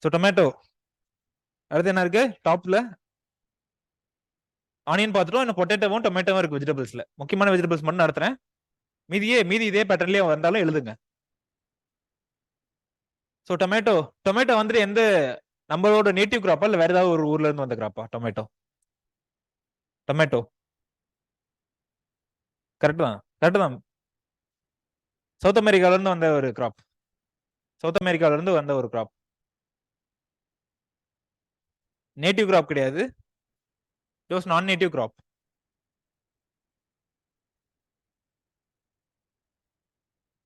So tomato. அடுத்து என்ன இருக்கு டாப்ல? ஆனியன் பார்த்துட்டோம். இன்னும் பொட்டேட்டோவும் டொமேட்டோவும் இருக்கு வெஜிடபிள்ஸ்ல. முக்கியமான வெஜிடபிள்ஸ் மட்டும் நடத்துறேன். மீதி இதே பேட்டர்லயே வந்தாலும் எழுதுங்க. So tomato. டொமேட்டோ வந்துட்டு எந்த நம்மளோட நேட்டிவ் கிராப்பா இல்ல வேற ஏதாவது ஒரு ஊர்ல இருந்து வந்த கிராப்பா? டொமேட்டோ. டொமேட்டோ கரெக்ட் தான். கரெக்ட் தான். சவுத் அமெரிக்கால இருந்து வந்த ஒரு கிராப். சவுத் அமெரிக்கால இருந்து வந்த ஒரு கிராப். நேட்டிவ் கிராப் கிடையாது. It was non native crop.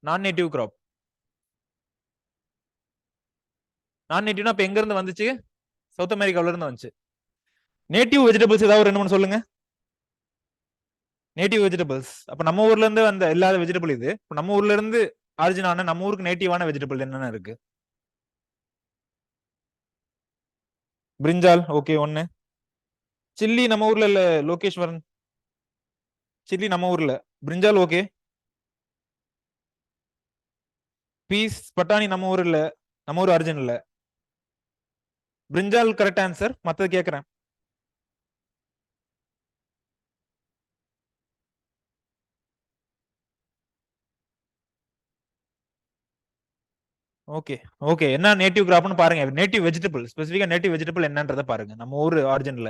Non native crop. Non நேட்டிவ்னா இப்ப எங்க இருந்து வந்துச்சு? சவுத் அமெரிக்கால இருந்து வந்துச்சு. நேட்டிவ் வெஜிடபிள்ஸ் ஏதாவது ரெண்டு மூணு சொல்லுங்க. Native vegetables. அப்ப நம்ம ஊர்ல இருந்து வந்த இல்லாத வெஜிடபிள் இது. நம்ம ஊர்ல இருந்து ஆரிஜின் ஆன நம்ம ஊருக்கு நேட்டிவான வெஜிடபிள் என்னென்ன இருக்கு? பிரிஞ்சால். ஓகே ஒன்னு. சில்லி நம்ம ஊர்ல இல்ல லோகேஸ்வரன். சில்லி நம்ம ஊர்ல. பிரிஞ்சால் ஓகே. பீஸ் பட்டாணி நம்ம ஊர் இல்ல. நம்ம ஊர் ஆரிஜின் இல்ல. பிரிஞ்சால் கரெக்ட் ஆன்சர். மத்தது கேக்குறேன். Okay okay. என்ன நேட்டிவ் கிராப்னு பாருங்க. நேட்டிவ் வெஜிடபிள் ஸ்பெசிஃபிக்கா நேட்டிவ் வெஜிடபிள் என்னன்றத பாருங்க. நம்ம ஊர் ஆரிஜின்ல.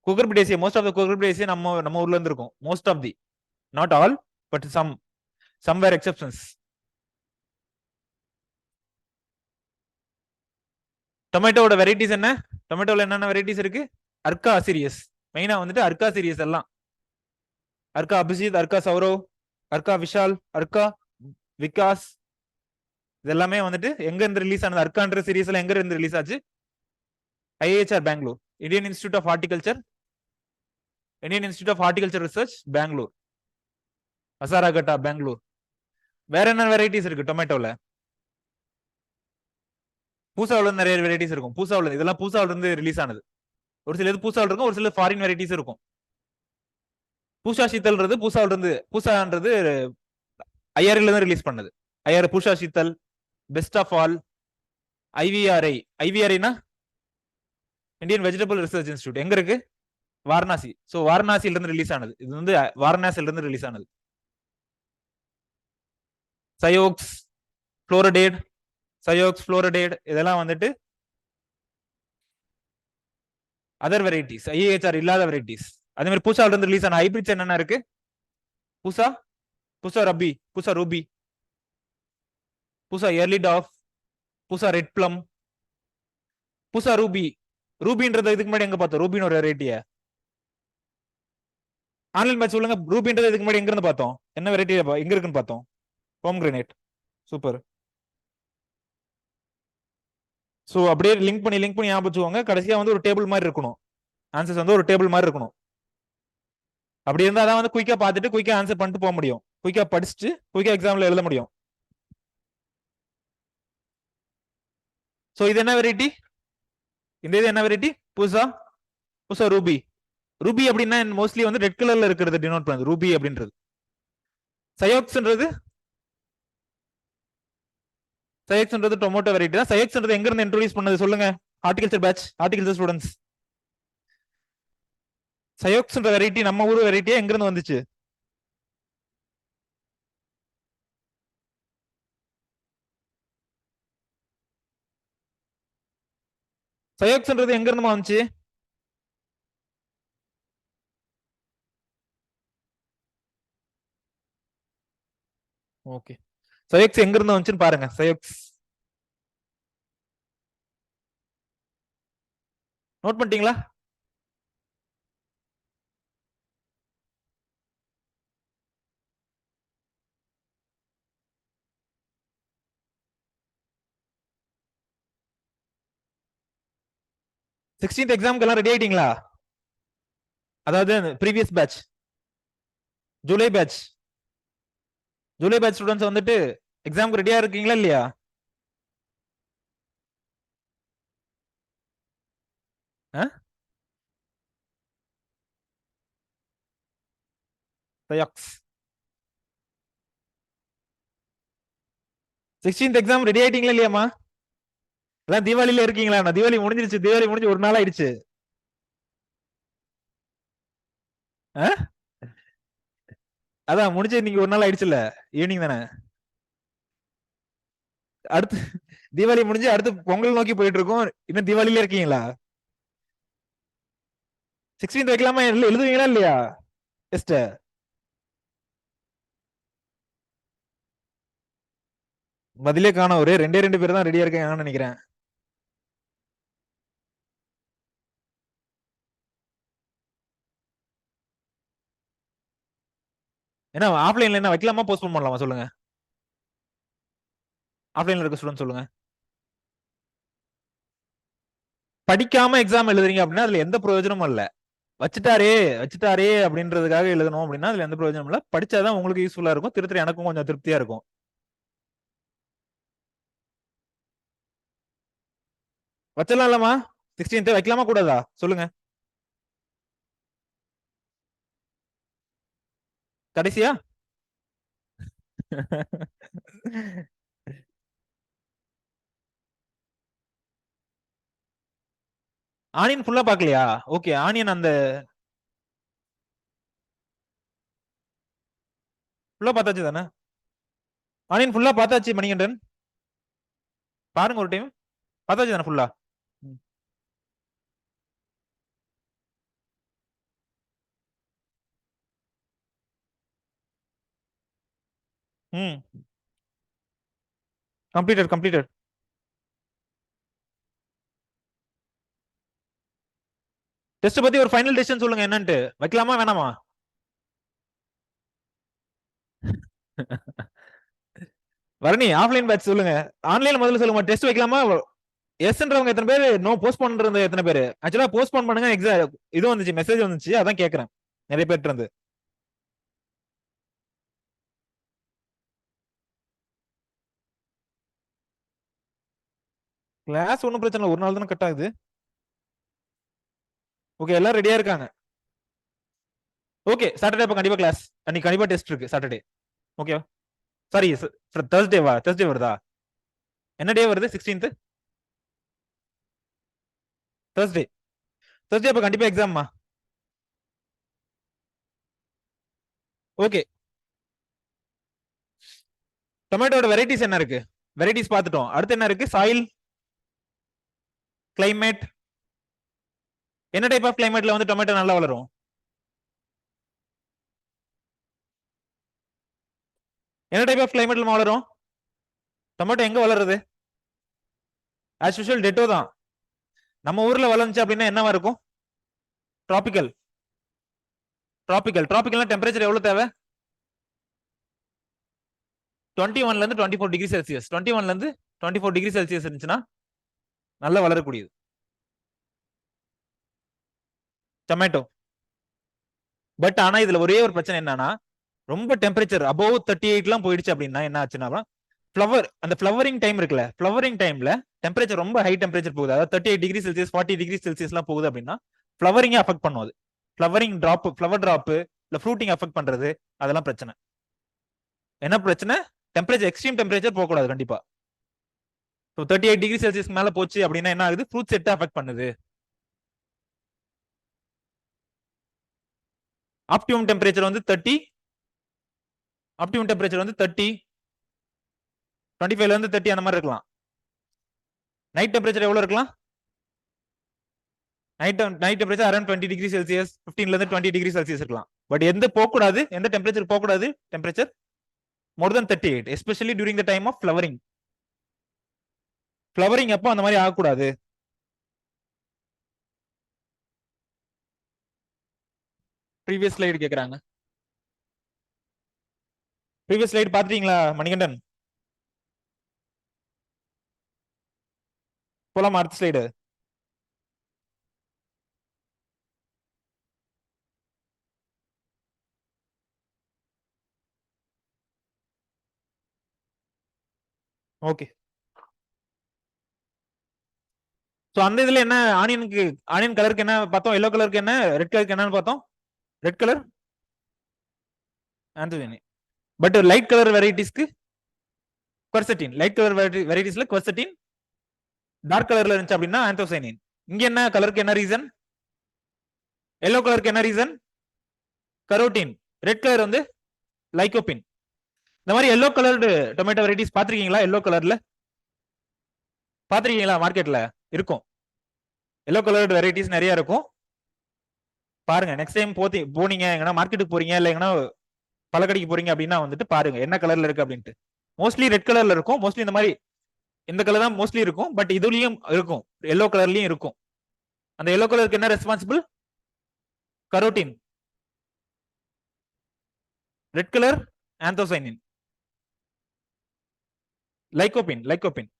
குக்கர்பிடேசியா மோஸ்ட் ஆஃப் த குக்கர்பிடேசியா நம்ம ஊர்ல இருந்து இருக்கும். Most of the, not all, but somewhere exceptions. டொமேட்டோட வெரைட்டிஸ் என்ன? டொமேட்டோல என்னென்ன வெரைட்டிஸ் இருக்கு? அர்க்கா சீரியஸ். மெயினா வந்துட்டு அர்க்கா சீரியஸ் எல்லாம். அர்க்கா அபிஜித், அர்க்கா சௌரவ், அர்க்கா விஷால், அர்க்கா விகாஸ். இதெல்லாமே வந்துட்டு எங்க இருந்து ரிலீஸ் ஆனது? அர்க்கான்ற சீரியஸ்ல எங்க இருந்து ரிலீஸ் ஆச்சு? IIHR Bangalore. Indian institute of horticulture. Indian institute of horticulture research Bangalore. Hesaraghatta Bangalore. வேற என்ன வெரைட்டிஸ் இருக்கு டொமேட்டோல? பூசாவில நிறைய வெரைட்டிஸ் இருக்கும். பூசாவில இதெல்லாம் பூசாவில இருந்து ரிலீஸ் ஆனது. ஒரு சில இது பூசாவில் இருக்கும், ஒரு சில ஃபாரின் வெரைட்டிஸ் இருக்கும். பூஷா சீத்தல்ன்றது பூசாவில இருந்து, பூசான்றது ஐஆர்ல இருந்து ரிலீஸ் பண்ணது. IR Pusa Sheetal, best of all, IVRI. ஐவிஆர்ஐனா இந்தியன் வெஜிடபிள் ரிசர்ச் இன்ஸ்டியூட். எங்க இருக்கு? வாரணாசி. சோ வாரணாசில இருந்து ரிலீஸ் ஆனது. இது வந்து வாரணாசில இருந்து ரிலீஸ் ஆனது. சயோக்ஸ், புளோரடேட், சயோக்ஸ், புளோரடேட் இதெல்லாம் வந்துட்டு அதர் வெரைட்டிஸ், ஐஏஹெச்ஆர் இல்லாத வெரைட்டிஸ். அதே மாதிரி பூசாவில இருந்து ரிலீஸ் ஆன ஹைபிரிட்ஸ் என்னென்ன இருக்கு? பூசா, பூசா ரபி, பூசா ரூபி, பூசா ஏர்லி டாஃப், பூசா ரெட் பிளம், பூசா ரூபி. ரூபின்றது இதுக்கு முன்னாடி எங்க பார்த்தோம்? ரூபின் ஒரு வெரைட்டிய ஆன்லைன் பேட்ச் சொல்லுங்க. ரூபின்றது இதுக்கு முன்னாடி எங்க இருந்து பார்த்தோம்? என்ன வெரைட்டி எங்க இருக்குன்னு பார்த்தோம்? Home grenade. சூப்பர். ஸோ அப்படியே லிங்க் பண்ணி ஞாபகம் வச்சுக்கோங்க. கடைசியா வந்து ஒரு டேபிள் மாதிரி இருக்கணும். ஆன்சர்ஸ் வந்து ஒரு டேபிள் மாதிரி இருக்கணும். அப்படி இருந்தா தான் வந்து குயிக்கா பார்த்துட்டு குயிக்கா ஆன்சர் பண்ணிட்டு போக முடியும். குயிக்கா படிச்சுட்டு குயிக்கா எக்ஸாம்ல எழுத முடியும். ஸோ இது என்ன வெரைட்டி? இந்த இது என்ன வெரைட்டி? புதுசா புதுசா ரூபி. ரூபி அப்படின்னா மோஸ்ட்லி வந்து ரெட் கலர்ல இருக்கிறது டினோட் பண்ணுது ரூபி அப்படின்றது. சயோக்ஸ்ன்றது, சயக்ஸ்ன்றது டொமேட்டோ வெரைட்டி தான். சயக்ஸ்ன்றது எங்க இருந்து இன்ட்ரோடியூஸ் பண்ணது சொல்லுங்க? Horticulture batch, horticulture students. சயோக்ஸ்ன்ற வெரைட்டி நம்ம ஊர் வெரைட்டியா எங்க இருந்து வந்துச்சு? சயோக்ஸ்ன்றது எங்க இருந்து வந்துச்சு? ஓகே. சயோக்ஸ் எங்க இருந்து வந்துச்சுன்னு பாருங்க. சயோக்ஸ் நோட் பண்ணிட்டீங்களா? சிக்ஸ்டீன்த் எக்ஸாம்க்கு எல்லாம் ரெடி ஆயிட்டீங்களா? அதாவது previous batch, July batch, July batch students வந்துட்டு எக்ஸாம்க்கு ரெடியா இருக்கீங்களா இல்லையா? சயோக்ஸ் 16th எக்ஸாம் ரெடி ஆயிட்டீங்களா இல்லையாமா? எல்லாம் தீபாவளியில இருக்கீங்களா? நான் தீபாவளி முடிஞ்சிருச்சு, தீபாவளி முடிஞ்சு ஒரு நாள் ஆயிடுச்சு. அதான் முடிஞ்சு இன்னைக்கு ஒரு நாள் ஆயிடுச்சுல்ல, ஈவினிங் தானே. அடுத்து தீபாவளி முடிஞ்சு அடுத்து பொங்கல் நோக்கி போயிட்டு இருக்கோம். இன்னும் தீபாவளியில இருக்கீங்களா? 16th வைக்கலாமா? எழுதுவீங்களா இல்லையா டெஸ்ட்? பதிலே காணோம். ஒரு ரெண்டே 2 பேர் தான் ரெடியா இருக்காங்கன்னு நினைக்கிறேன். ஏன்னா ஆஃப்லைன்ல என்ன வைக்கலாமா போஸ்ட்போன் பண்ணலாமா சொல்லுங்க. ஆஃப்லைன்ல இருக்க ஸ்டூடெண்ட் சொல்லுங்க. படிக்காம எக்ஸாம் எழுதுறீங்க அப்படின்னா அதுல எந்த பிரயோஜனமும் இல்ல. வச்சுட்டாரே வச்சுட்டாரே அப்படின்றதுக்காக எழுதணும் அப்படின்னா அதுல எந்த பிரயோஜனமும் இல்ல. படிச்சாதான் உங்களுக்கு யூஸ்ஃபுல்லா இருக்கும். திருத்தர எனக்கும் கொஞ்சம் திருப்தியா இருக்கும். வச்சிடலாம் இல்லமா? 16th வைக்கலாமா கூடாதா சொல்லுங்க. கடைசியா ஆனியன் ஃபுல்லா பாக்கலையா? ஓகே, ஆனியன் அந்த ஃபுல்லா பார்த்தாச்சு தானே? ஆனியன் ஃபுல்லா பார்த்தாச்சு மணிகண்டன். பாருங்க ஒரு டைம். பார்த்தாச்சு தானே ஃபுல்லா? ம். Completed completed. டெஸ்ட் பத்தி ஒரு ஃபைனல் டெசிஷன் சொல்லுங்க என்னன்ட்டு. வைக்கலாமா வேணாமா? வரணி ஆஃப்லைன் பேட்ச் சொல்லுங்க. ஆன்லைன்ல முதல்ல சொல்லுங்க. டெஸ்ட் வைக்கலாமா? எஸ்ன்றவங்க எத்தனை பேர்? நோ போஸ்ட்போன் பண்றது எத்தனை பேர்? ஆக்சுவலா போஸ்ட்போன் பண்ணுங்க. எக்ஸாம் இது வந்துச்சு, மெசேஜ் வந்துச்சு, அதான் கேக்குறேன் நிறைய பேர்ட்ட இருந்து. கிளாஸ் ஒன்றும் பிரச்சனை இல்லை, ஒரு நாள் தானே கட் ஆகுது. ஓகே, எல்லாரும் ரெடியா இருக்காங்க. ஓகே, சாட்டர்டே அப்ப கண்டிப்பா கிளாஸ். அன்னைக்கு கண்டிப்பா டெஸ்ட் இருக்கு சாட்டர்டே. ஓகே. சாரி, தேர்ஸ்டேவா? தேர்ஸ்டே வருதா? என்ன டே வருது? 16th Thursday. தேர்ஸ்டே அப்ப கண்டிப்பா எக்ஸாம்மா. ஓகே. டொமேட்டோட வெரைட்டிஸ் என்ன இருக்கு? வெரைட்டிஸ் பார்த்துட்டோம். அடுத்து என்ன இருக்கு? Soil, climate. என்ன டைப் ஆஃப் கிளைமேட்ல வந்து டொமேட்டோ நல்லா வளரும்? என்ன டைப் ஆஃப் கிளைமேட்ல வளரும் டொமேட்டோ? எங்க வளருது? ஆஸ் யூஷுவல் டெட்டோ தான். நம்ம ஊர்ல வளர்ந்துச்சு அப்படின்னா என்னவா இருக்கும்? டிராபிக்கல். டிராபிக்கல்னா டெம்பரேச்சர் எவ்வளவு தேவை? 21ல இருந்து 24 டிகிரி செல்சியஸ். 21ல இருந்து 24 டிகிரி செல்சியஸ் இருந்துச்சுன்னா நல்லா வளரக்கூடியது டொமேட்டோ. பட் ஆனா இதுல ஒரே ஒரு பிரச்சனை என்னன்னா, ரொம்ப டெம்பரேச்சர் அபவ் 38 எல்லாம் போயிடுச்சு அப்படின்னா என்ன ஆச்சுன்னா, அந்த ஃபிளவரிங் டைம் இருக்குல்ல, ஃபிளவரிங் டைம்ல டெம்பரேச்சர் ரொம்ப ஹை டெம்பரேச்சர் போகுது, அதாவது 38 டிகிரி செல்சியஸ் 40 டிகிரி செல்சியஸ் எல்லாம் போகுது அப்படின்னா ஃபிளவரிங் அஃபெக்ட் பண்ணும். அது ஃபிளவர் டிராப் இல்ல ஃப்ரூட்டிங் அஃபெக்ட் பண்றது, அதெல்லாம் பிரச்சனை. என்ன பிரச்சனை? டெம்பரேச்சர் எக்ஸ்ட்ரீம் டெம்பரேச்சர் போகக்கூடாது கண்டிப்பா. 38 டிகிரி செல்சியஸ் மேல போச்சு அப்படின்னா என்ன ஆகுது? ஃப்ரூட் செட் அஃபெக்ட் பண்ணுது. ஆப்டிமம் டெம்பரேச்சர் வந்து 30. ஆப்டிமம் டெம்பரேச்சர் வந்து 30, 25ல இருந்து 30 அந்த மாதிரி இருக்கலாம். நைட் டெம்பரேச்சர் எவ்வளவு இருக்கலாம்? Night temperature around 20 degree Celsius, 15ல இருந்து 20 டிகிரி செல்சியஸ் இருக்கலாம். பட் எந்த போகக்கூடாது, எந்த டெம்பரேச்சர் போகக்கூடாது? Temperature more than 38, especially during the time of flowering. Flowering அப்போ அந்த மாதிரி ஆகக்கூடாது. ப்ரீவியஸ் ஸ்லைடு கேக்குறாங்க. ப்ரீவியஸ் ஸ்லைடு பாத்துட்டீங்களா மணிகண்டன்? போலாமா அடுத்த ஸ்லைடு? ஓகே. சோ அந்த இதுல என்ன ஆனியனுக்கு, ஆனியன் கலருக்கு என்ன பார்த்தோம்? எல்லோ கலருக்கு என்ன? ரெட் கலருக்கு என்னன்னு பார்த்தோம்? Red colour anthocyanin. But light colour வெரைட்டிஸ்க்கு குவர்செட்டின். லைட் கலர் வெரைட்டிஸ்ல குவர்செட்டின், டார்க் கலர்ல இருந்துச்சு அப்படின்னா ஆந்தோசைனின். இங்க என்ன கலருக்கு என்ன ரீசன்? எல்லோ கலருக்கு என்ன ரீசன்? கரோட்டின். ரெட் கலர் வந்து லைகோபின். இந்த மாதிரி எல்லோ கலர்டு டொமேட்டோ வெரைட்டிஸ் பாத்திருக்கீங்களா? எல்லோ கலர்ல பாத்திருக்கீங்களா? மார்க்கெட்ல இருக்கும் எல்லோ கலர்டு வெரைட்டிஸ் நிறைய இருக்கும். பாருங்க நெக்ஸ்ட் டைம் போனீங்க எங்கன்னா மார்க்கெட்டுக்கு போறீங்க இல்ல எங்கன்னா பழக்கடைக்கு போறீங்க அப்படின்னா வந்துட்டு பாருங்க என்ன கலர்ல இருக்கு அப்படின்ட்டு. மோஸ்ட்லி ரெட் கலர்ல இருக்கும். மோஸ்ட்லி இந்த மாதிரி இந்த கலர் தான் மோஸ்ட்லி இருக்கும். பட் இதுலயும் இருக்கும், எல்லோ கலர்லயும் இருக்கும். அந்த எல்லோ கலருக்கு என்ன responsible? Carotene. Red colour anthocyanin. Lycopene. Lycopene.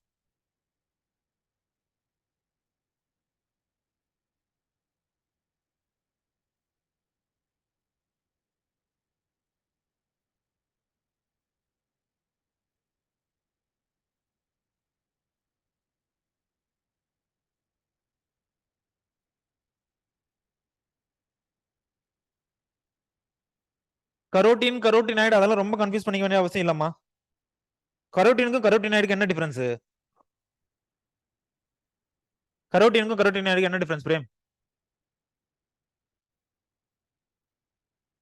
Carotene carotenoid அதெல்லாம் ரொம்ப கன்ஃபியூஸ் பண்ணிக்க வேண்டிய அவசியம் இல்லம்மா. கரோட்டினுக்கும் கரோட்டினாய்டுக்கு என்ன டிஃபரன்ஸ்? கரோட்டினுக்கும் கரோட்டினாய்டுக்கு என்ன டிஃபரன்ஸ் பிரேம்?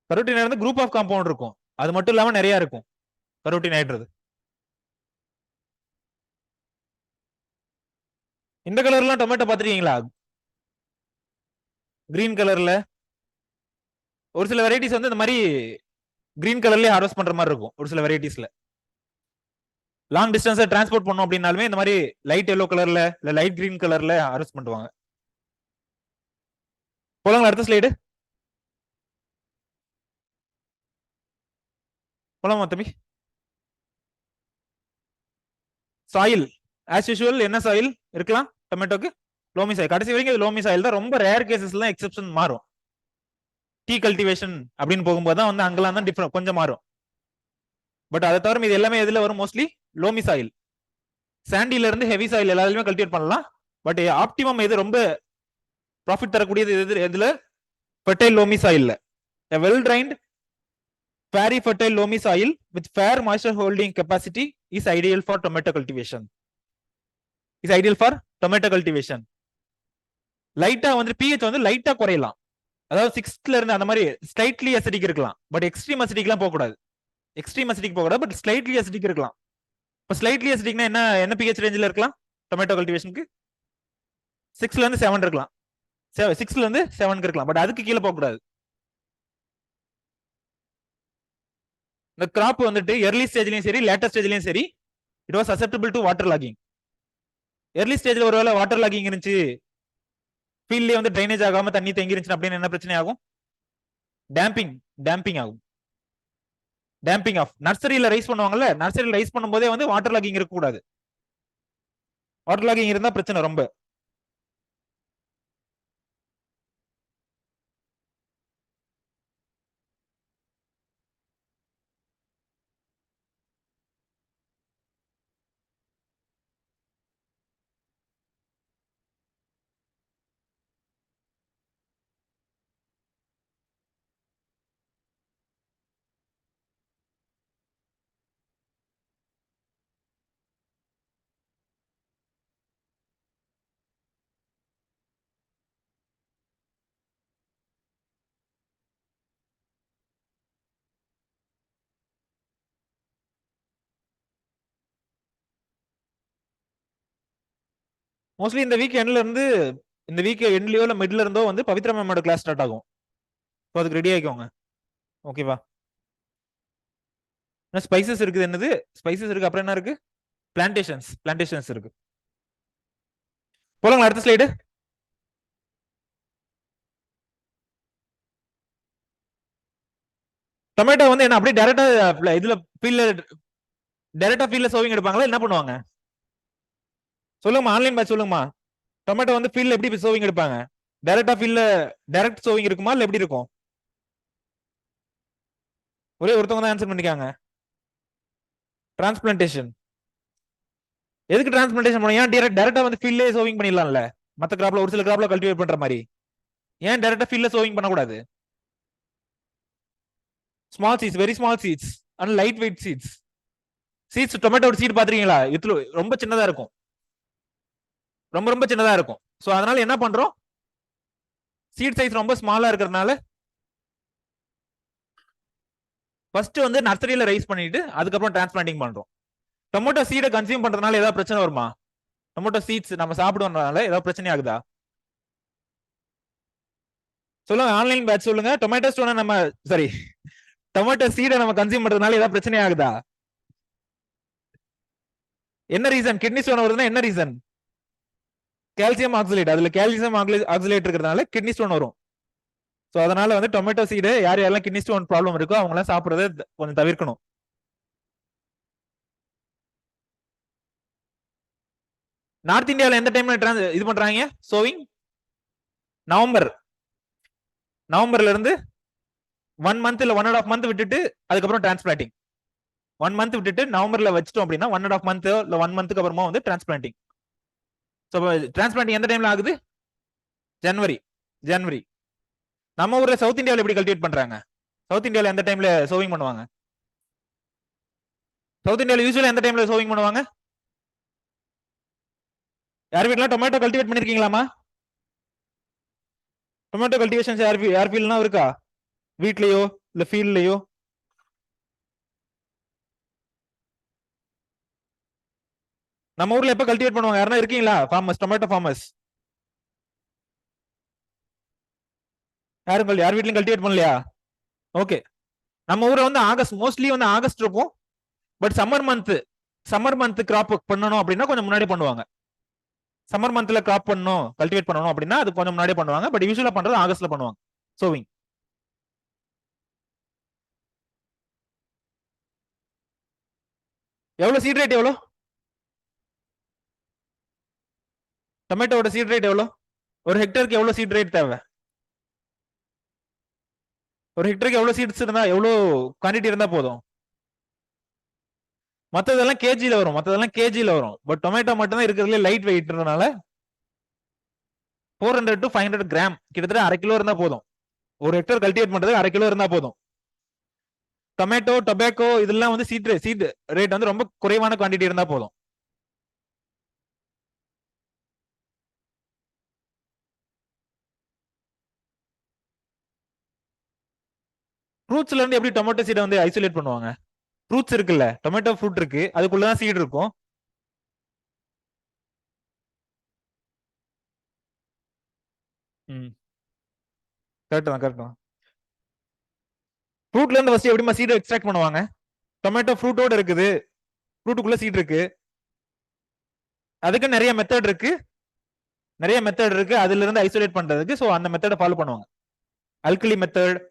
கரோட்டினாய்டு வந்து குரூப் ஆஃப் காம்பவுண்ட் இருக்கும், அது மட்டும் இல்லாம நிறைய இருக்கும் கரோட்டினாய்டுறது. இந்த கலர்லாம் டொமேட்டோ பாத்துருக்கீங்களா? கிரீன் கலர்ல ஒரு சில வெரைட்டிஸ் வந்து இந்த மாதிரி கிரீன் கலர்லயே ஹார்வெஸ்ட் பண்ற மாதிரி இருக்கும். ஒரு சில வெரைட்டிஸ்ல லாங் டிஸ்டன்ஸ் டிரான்ஸ்போர்ட் பண்ணும் அப்படின்னாலுமே இந்த மாதிரி லைட் எல்லோ கலர்ல இல்ல லைட் கிரீன் கலர்ல ஹார்வெஸ்ட் பண்ணுவாங்க. போலாங்களா அடுத்த ஸ்லைடு? போலாமா தம்பி? சாயில் ஆஸ் யூஷுவல் என்ன சாயில் இருக்கலாம் டொமேட்டோக்கு? Loamy soil. கடைசி வரைக்கும் இது லோமி சாயில் தான். ரொம்ப ரேர் கேசஸ்ல எக்ஸெப்ஷன் மாறும். டீ கல்டிவேஷன் அப்படின்னு போகும்போது தான் வந்து அங்கெல்லாம் தான் டிஃபரெண்ட் கொஞ்சம் மாறும். பட் அதை தவிர இது எல்லாமே எதுல வரும்? Mostly loamy soil. சாண்டில இருந்து ஹெவி சாயில் எல்லாருமே கல்டிவேட் பண்ணலாம். பட் ஆப்டிமம் எது ரொம்ப ப்ராஃபிட் தரக்கூடியது எதுல? ஃபெர்டைல் லோமி சாயில்ல. Well drained very fertile loamy soil with fair moisture holding capacity is ideal for tomato cultivation. is ideal for tomato cultivation. லைட்டா வந்து pH வந்து லைட்டா குறையலாம். அதாவது 6ல இருந்து அந்த மாதிரி ஸ்லைட்லி அசிடிக் இருக்கலாம். பட் எக்ஸ்ட்ரீம் அசிடிக்லாம் போக கூடாது. எக்ஸ்ட்ரீம் அசிடிக் போக கூடாது. பட் ஸ்லைட்லி அசிடிக் இருக்கலாம். இப்போ ஸ்லைட்லி அசிடிக்னா என்ன என்ன pH ரேஞ்சில் இருக்கலாம் டொமேட்டோ கல்டிவேஷனுக்கு? 6ல இருந்து 7 இருக்கலாம். 6ல இருந்து 7 இருக்கலாம். பட் அதுக்கு கீழே போக கூடாது. இந்த கிராப் வந்துட்டு எர்லி ஸ்டேஜ்லயும் சரி லேட்டர் ஸ்டேஜ்லயும் சரி it was susceptible to water logging. Early ஸ்டேஜ்ல ஒருவேளை வாட்டர் லாகிங் இருந்துச்சு, ஃபீல்ட்லயே வந்து ட்ரைனேஜ் ஆகாம தண்ணி தேங்கி இருந்துச்சு அப்படின்னு என்ன பிரச்சனை ஆகும்? டேம்பிங் ஆகும். Damping of. நர்சரியில ரைஸ் பண்ணுவாங்கல்ல, நர்சரியில ரைஸ் பண்ணும்போதே வந்து வாட்டர் லாகிங் இருக்கக்கூடாது. வாட்டர் லாகிங் இருந்தா பிரச்சனை ரொம்ப. மோஸ்ட்லி இந்த வீக் எண்ட்ல இருந்து இந்த வீக் எண்ட்லயோ இல்ல மிட்ல இருந்தோ வந்து பவித்ரா மேமோட கிளாஸ் ஸ்டார்ட் ஆகும். ஸோ அதுக்கு ரெடி ஆகிக்கோங்க. ஓகேவா? ஸ்பைசஸ் இருக்குது. என்னது ஸ்பைசஸ் இருக்கு? அப்புறம் என்ன இருக்கு? பிளான்டேஷன்ஸ் இருக்கு. போலாங்களா அடுத்த ஸ்லைடு? டொமேட்டோ வந்து என்ன அப்படியே டைரக்டா இதுல ஃபீல்ட்ல சோவிங் எடுப்பாங்களா? என்ன பண்ணுவாங்க சொல்லுங்கம்மா? ஆன்லைன் பேட்ச் சொல்லுங்கம்மா. டொமேட்டோ வந்து ஃபீல்ட்ல எப்படி சோவிங் எடுப்பாங்க? டைரக்டா ஃபீல்ட்ல டைரக்ட் சோவிங் இருக்குமா இல்ல எப்படி இருக்கும்? ஒரே ஒருத்தவங்க தான் ஆன்சர் பண்ணிக்காங்க. டிரான்ஸ்பிளான்டேஷன். எதுக்கு டிரான்ஸ்பிளான்டேஷன் பண்ணுவோம்? ஏன் டைரக்டா வந்து ஃபீல்ட்லயே சோவிங் பண்ணிடலாம்ல? மத்த கிராப்ல ஒரு சில கிராப்ல கல்டிவேட் பண்ற மாதிரி ஏன் டைரக்டா ஃபீல்ட்ல சோவிங் பண்ணக்கூடாது? Small seeds, very small seeds and light weight seeds. Tomato seed பாத்துறீங்களா? இதுல ரொம்ப சின்னதா இருக்கும். ரொம்ப ரொம்ப சின்னதா இருக்கும். ஸோ அதனால என்ன பண்றோம், சீட் சைஸ் ரொம்ப ஸ்மாலா இருக்கிறதுனால ஃபர்ஸ்ட் வந்து நர்சரியில ரைஸ் பண்ணிட்டு அதுக்கப்புறம் டிரான்ஸ்பிளான்டிங் பண்றோம். டொமேட்டோ சீடை கன்சியூம் பண்றதுனால ஏதாவது பிரச்சனை வருமா? டொமேட்டோ சீட்ஸ் நம்ம சாப்பிடுறதுனால ஏதாவது பிரச்சனை ஆகுதா? சொல்லுங்க, ஆன்லைன் பேட்ச் சொல்லுங்க. டொமேட்டோ ஸ்டோனை நம்ம சாரி டொமேட்டோ சீடை நம்ம கன்சியூம் பண்றதுனால ஏதாவது பிரச்சனை ஆகுதா? என்ன ரீசன்? கிட்னி ஸ்டோன் வருதுன்னா என்ன ரீசன்? கால்சியம் ஆக்சிலேட். அதுல கால்சியம் ஆக்சிலேட் இருக்கிறதுனால கிட்னி ஸ்டோன் வரும். ஸோ அதனால வந்து டொமேட்டோ சீடு யார் யாரெல்லாம் கிட்னி ஸ்டோன் ப்ராப்ளம் இருக்கோ அவங்க எல்லாம் சாப்பிடுறத கொஞ்சம் தவிர்க்கணும். நார்த் இந்தியாவில் எந்த டைம்ல இது பண்றாங்க சோவிங்? நவம்பர்ல இருந்து 1 மந்த் இல்ல 1.5 மந்த் விட்டுட்டு அதுக்கப்புறம் டிரான்ஸ்பிளான்டிங். 1 மந்த் விட்டுட்டு நவம்பர்ல வச்சிட்டோம் அப்படின்னா 1.5 மந்த் இல்ல 1 மந்த்துக்கு அப்புறமா வந்து டிரான்ஸ்பிளான்டிங். ஸோ டிரான்ஸ்பிளான்டிங் எந்த டைம்ல ஆகுது? ஜனவரி. நம்ம ஊர்ல சவுத் இந்தியாவில் எப்படி கல்டிவேட் பண்றாங்க? சவுத் இந்தியாவில் எந்த டைம்ல சோவிங் பண்ணுவாங்க? சவுத் இந்தியாவில் யூஸ்வலா எந்த டைம்ல சோவிங் பண்ணுவாங்க? யார் வீட்ல டொமேட்டோ கல்டிவேட் பண்ணிருக்கீங்களாமா? டொமேட்டோ கல்டிவேஷன்ஸ் யார் ஃபீல்ட்னா இருக்கா? வீட்லயோ இல்ல ஃபீல்ட்லயோ? நம்ம ஊர்ல எப்ப கல்டிவேட் பண்ணுவாங்க? யாரா இருக்கீங்களா ஃபார்மர்ஸ், டொமேட்டோ ஃபார்மர்ஸ்? யார் வீட்லயும் கல்டிவேட் பண்ணலையா? ஓகே. நம்ம ஊர்ல வந்து ஆகஸ்ட், மோஸ்ட்லி வந்து ஆகஸ்ட் இருக்கும். பட் சம்மர் மந்த் கிராப் பண்ணணும் அப்படின்னா கொஞ்சம் முன்னாடி பண்ணுவாங்க. சம்மர் மந்த்ல கிராப் பண்ணணும், கல்டிவேட் பண்ணணும் அப்படின்னா அது கொஞ்சம் முன்னாடி பண்ணுவாங்க. பட் யூஸ்வலா பண்றது ஆகஸ்ட்ல பண்ணுவாங்க சோவிங். எவ்வளவு சீட் ரேட்? எவ்வளவு டொமேட்டோட சீட் ரேட்? எவ்வளவு ஒரு ஹெக்டருக்கு? எவ்வளவு சீட் ரேட் தேவை? ஒரு ஹெக்டருக்கு எவ்வளவு சீட்ஸ் இருந்தா, எவ்வளவு குவான்டிட்டி இருந்தா போதும்? மத்ததெல்லாம் கேஜில வரும். பட் டொமேட்டோ மட்டும் தான் இருக்கிறதுல லைட் வெயிட்னால 400 to 500 கிராம், கிட்டத்தட்ட 1/2 கிலோ இருந்தா போதும். ஒரு ஹெக்டர் கல்டிவேட் பண்றதுக்கு 1/2 கிலோ இருந்தா போதும். டொபேக்கோ இதெல்லாம் வந்து சீட் ரேட் வந்து ரொம்ப குறைவான குவான்டிட்டி இருந்தா போதும். ஃப்ரூட்ஸ்ல இருந்து எப்படி டொமேட்டோ சீடை வந்து ஐசோலேட் பண்ணுவாங்க? ஃப்ரூட்ஸ் இருக்குல்ல, டொமேட்டோ ஃப்ரூட் இருக்கு, அதுக்குள்ளதான் சீட் இருக்கும். கரெக்ட் தான். ஃப்ரூட்ல இருந்து ஃபர்ஸ்ட் எப்படிமா சீடை எக்ஸ்ட்ராக்ட் பண்ணுவாங்க? டொமேட்டோ ஃப்ரூட்டோட இருக்குது, ஃப்ரூட்டுக்குள்ள சீட் இருக்கு. அதுக்கு நிறைய மெத்தட் இருக்கு. அதுல இருந்து ஐசோலேட் பண்றதுக்கு. சோ அந்த மெத்தடை ஃபாலோ பண்ணுவாங்க. Alkali method.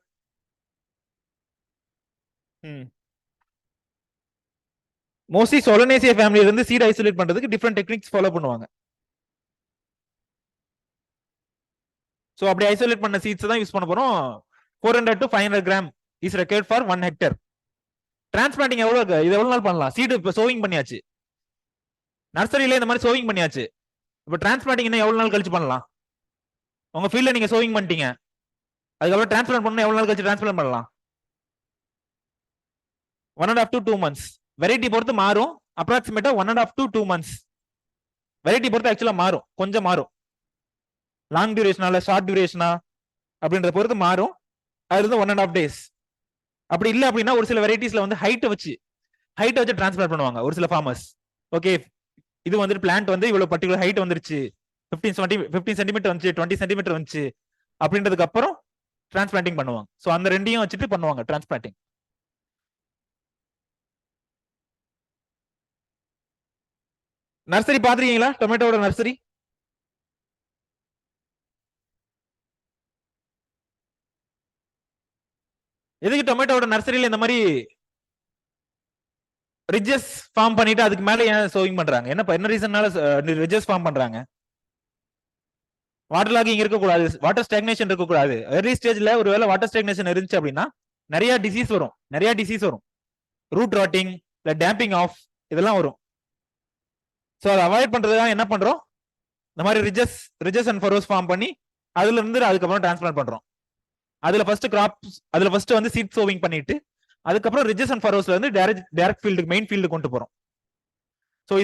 மோஸ்ட்லி சொலனேசியா ஃபேமிலில இருந்து சீட் ஐசோலேட் பண்றதுக்கு டிஃபரெண்ட் டெக்னிக்ஸ் ஃபாலோ பண்ணுவாங்க. சோ அப்படி ஐசோலேட் பண்ண சீட்ஸ் தான் யூஸ் பண்ண போறோம். 400 to 500 gram is required for 1 hectare. Transplanting இது எவ்வளவு நாள் பண்ணலாம்? சீடு இப்ப சோவிங் பண்ணியாச்சு, நர்சரியில இந்த மாதிரி சோவிங் பண்ணியாச்சு. இப்ப டிரான்ஸ்பிளான்டிங் இன்னும் எவ்வளவு நாள் கழிச்சு பண்ணலாம்? உங்க ஃபீல்ட்ல நீங்க சோவிங் பண்ணிட்டீங்க, அதுக்கப்புறம் டிரான்ஸ்பிளான்ட் பண்ணணும், எவ்வளவு நாள் கழிச்சு டிரான்ஸ்பிளான்ட் பண்ணலாம்? 1.5 to 2 months. வெரைட்டி பொறுத்து மாறும். அப்ராக்சிமேட்டா 1.5 to 2 months. வெரைட்டி பொறுத்து ஆக்சுவலா மாறும், கொஞ்சம் மாறும். லாங் டியூரேஷனா ஷார்ட் டியூரேஷனா அப்படின்றத பொறுத்து மாறும். அது இருந்து 1.5 days. அப்படி இல்ல அப்படின்னா ஒரு சில வெரைட்டிஸ்ல வந்து ஹைட் வச்சு டிரான்ஸ்பிளான்ட் பண்ணுவாங்க ஒரு சில ஃபார்மர்ஸ். ஓகே, இது வந்துட்டு பிளான்ட் வந்து இவ்வளவு பர்டிகுலர் ஹைட் வந்துருச்சு, 15 சென்டிமீட்டர் வந்துச்சு, 20 சென்டிமீட்டர் வந்துச்சு அப்படின்றதுக்கு அப்புறம் டிரான்ஸ்பிளான்டிங் பண்ணுவாங்க. சோ அந்த ரெண்டையும் வச்சுட்டு பண்ணுவாங்க டிரான்ஸ்பிளான்டிங். நர்சரி பாத்துருக்கீங்களா? டொமேட்டோட நர்சரி எதுக்கு டொமேட்டோட நர்சரியில இந்த மாதிரி ரிட்ஜஸ் ஃபார்ம் பண்ணிட்டு அதுக்கு மேல ஏன் சோவிங் பண்றாங்க? என்ன ரீசன்னால ரிட்ஜஸ் ஃபார்ம் பண்றாங்க? வாட்டர் லாகிங் இருக்கக்கூடாது, வாட்டர் ஸ்டாக்னேஷன் இருக்கக்கூடாது. ஏர்லி ஸ்டேஜ்ல ஒருவேளை வாட்டர் ஸ்டாக்னேஷன் இருந்துச்சு அப்படின்னா நிறைய டிசீஸ் வரும். ரூட் ராட்டிங், இல்ல டேம்பிங் ஆஃப், இதெல்லாம் வரும். சோ அதை அவாய்ட் பண்றதுக்காக என்ன பண்றோம்? இந்த மாதிரி ரிஜஸ் அண்ட் ஃபரோஸ் ஃபார்ம் பண்ணி அதுல இருந்து அதுக்கப்புறம் டிரான்ஸ்பிளான்ட் பண்றோம். அதுல ஃபர்ஸ்ட் வந்து சீட் சோவிங் பண்ணிட்டு அதுக்கப்புறம் ரிஜஸ் அண்ட் ஃபரோஸ்ல இருந்து டைரக்ட் ஃபீல்டுக்கு, மெயின் ஃபீல்டு கொண்டு போறோம். சோ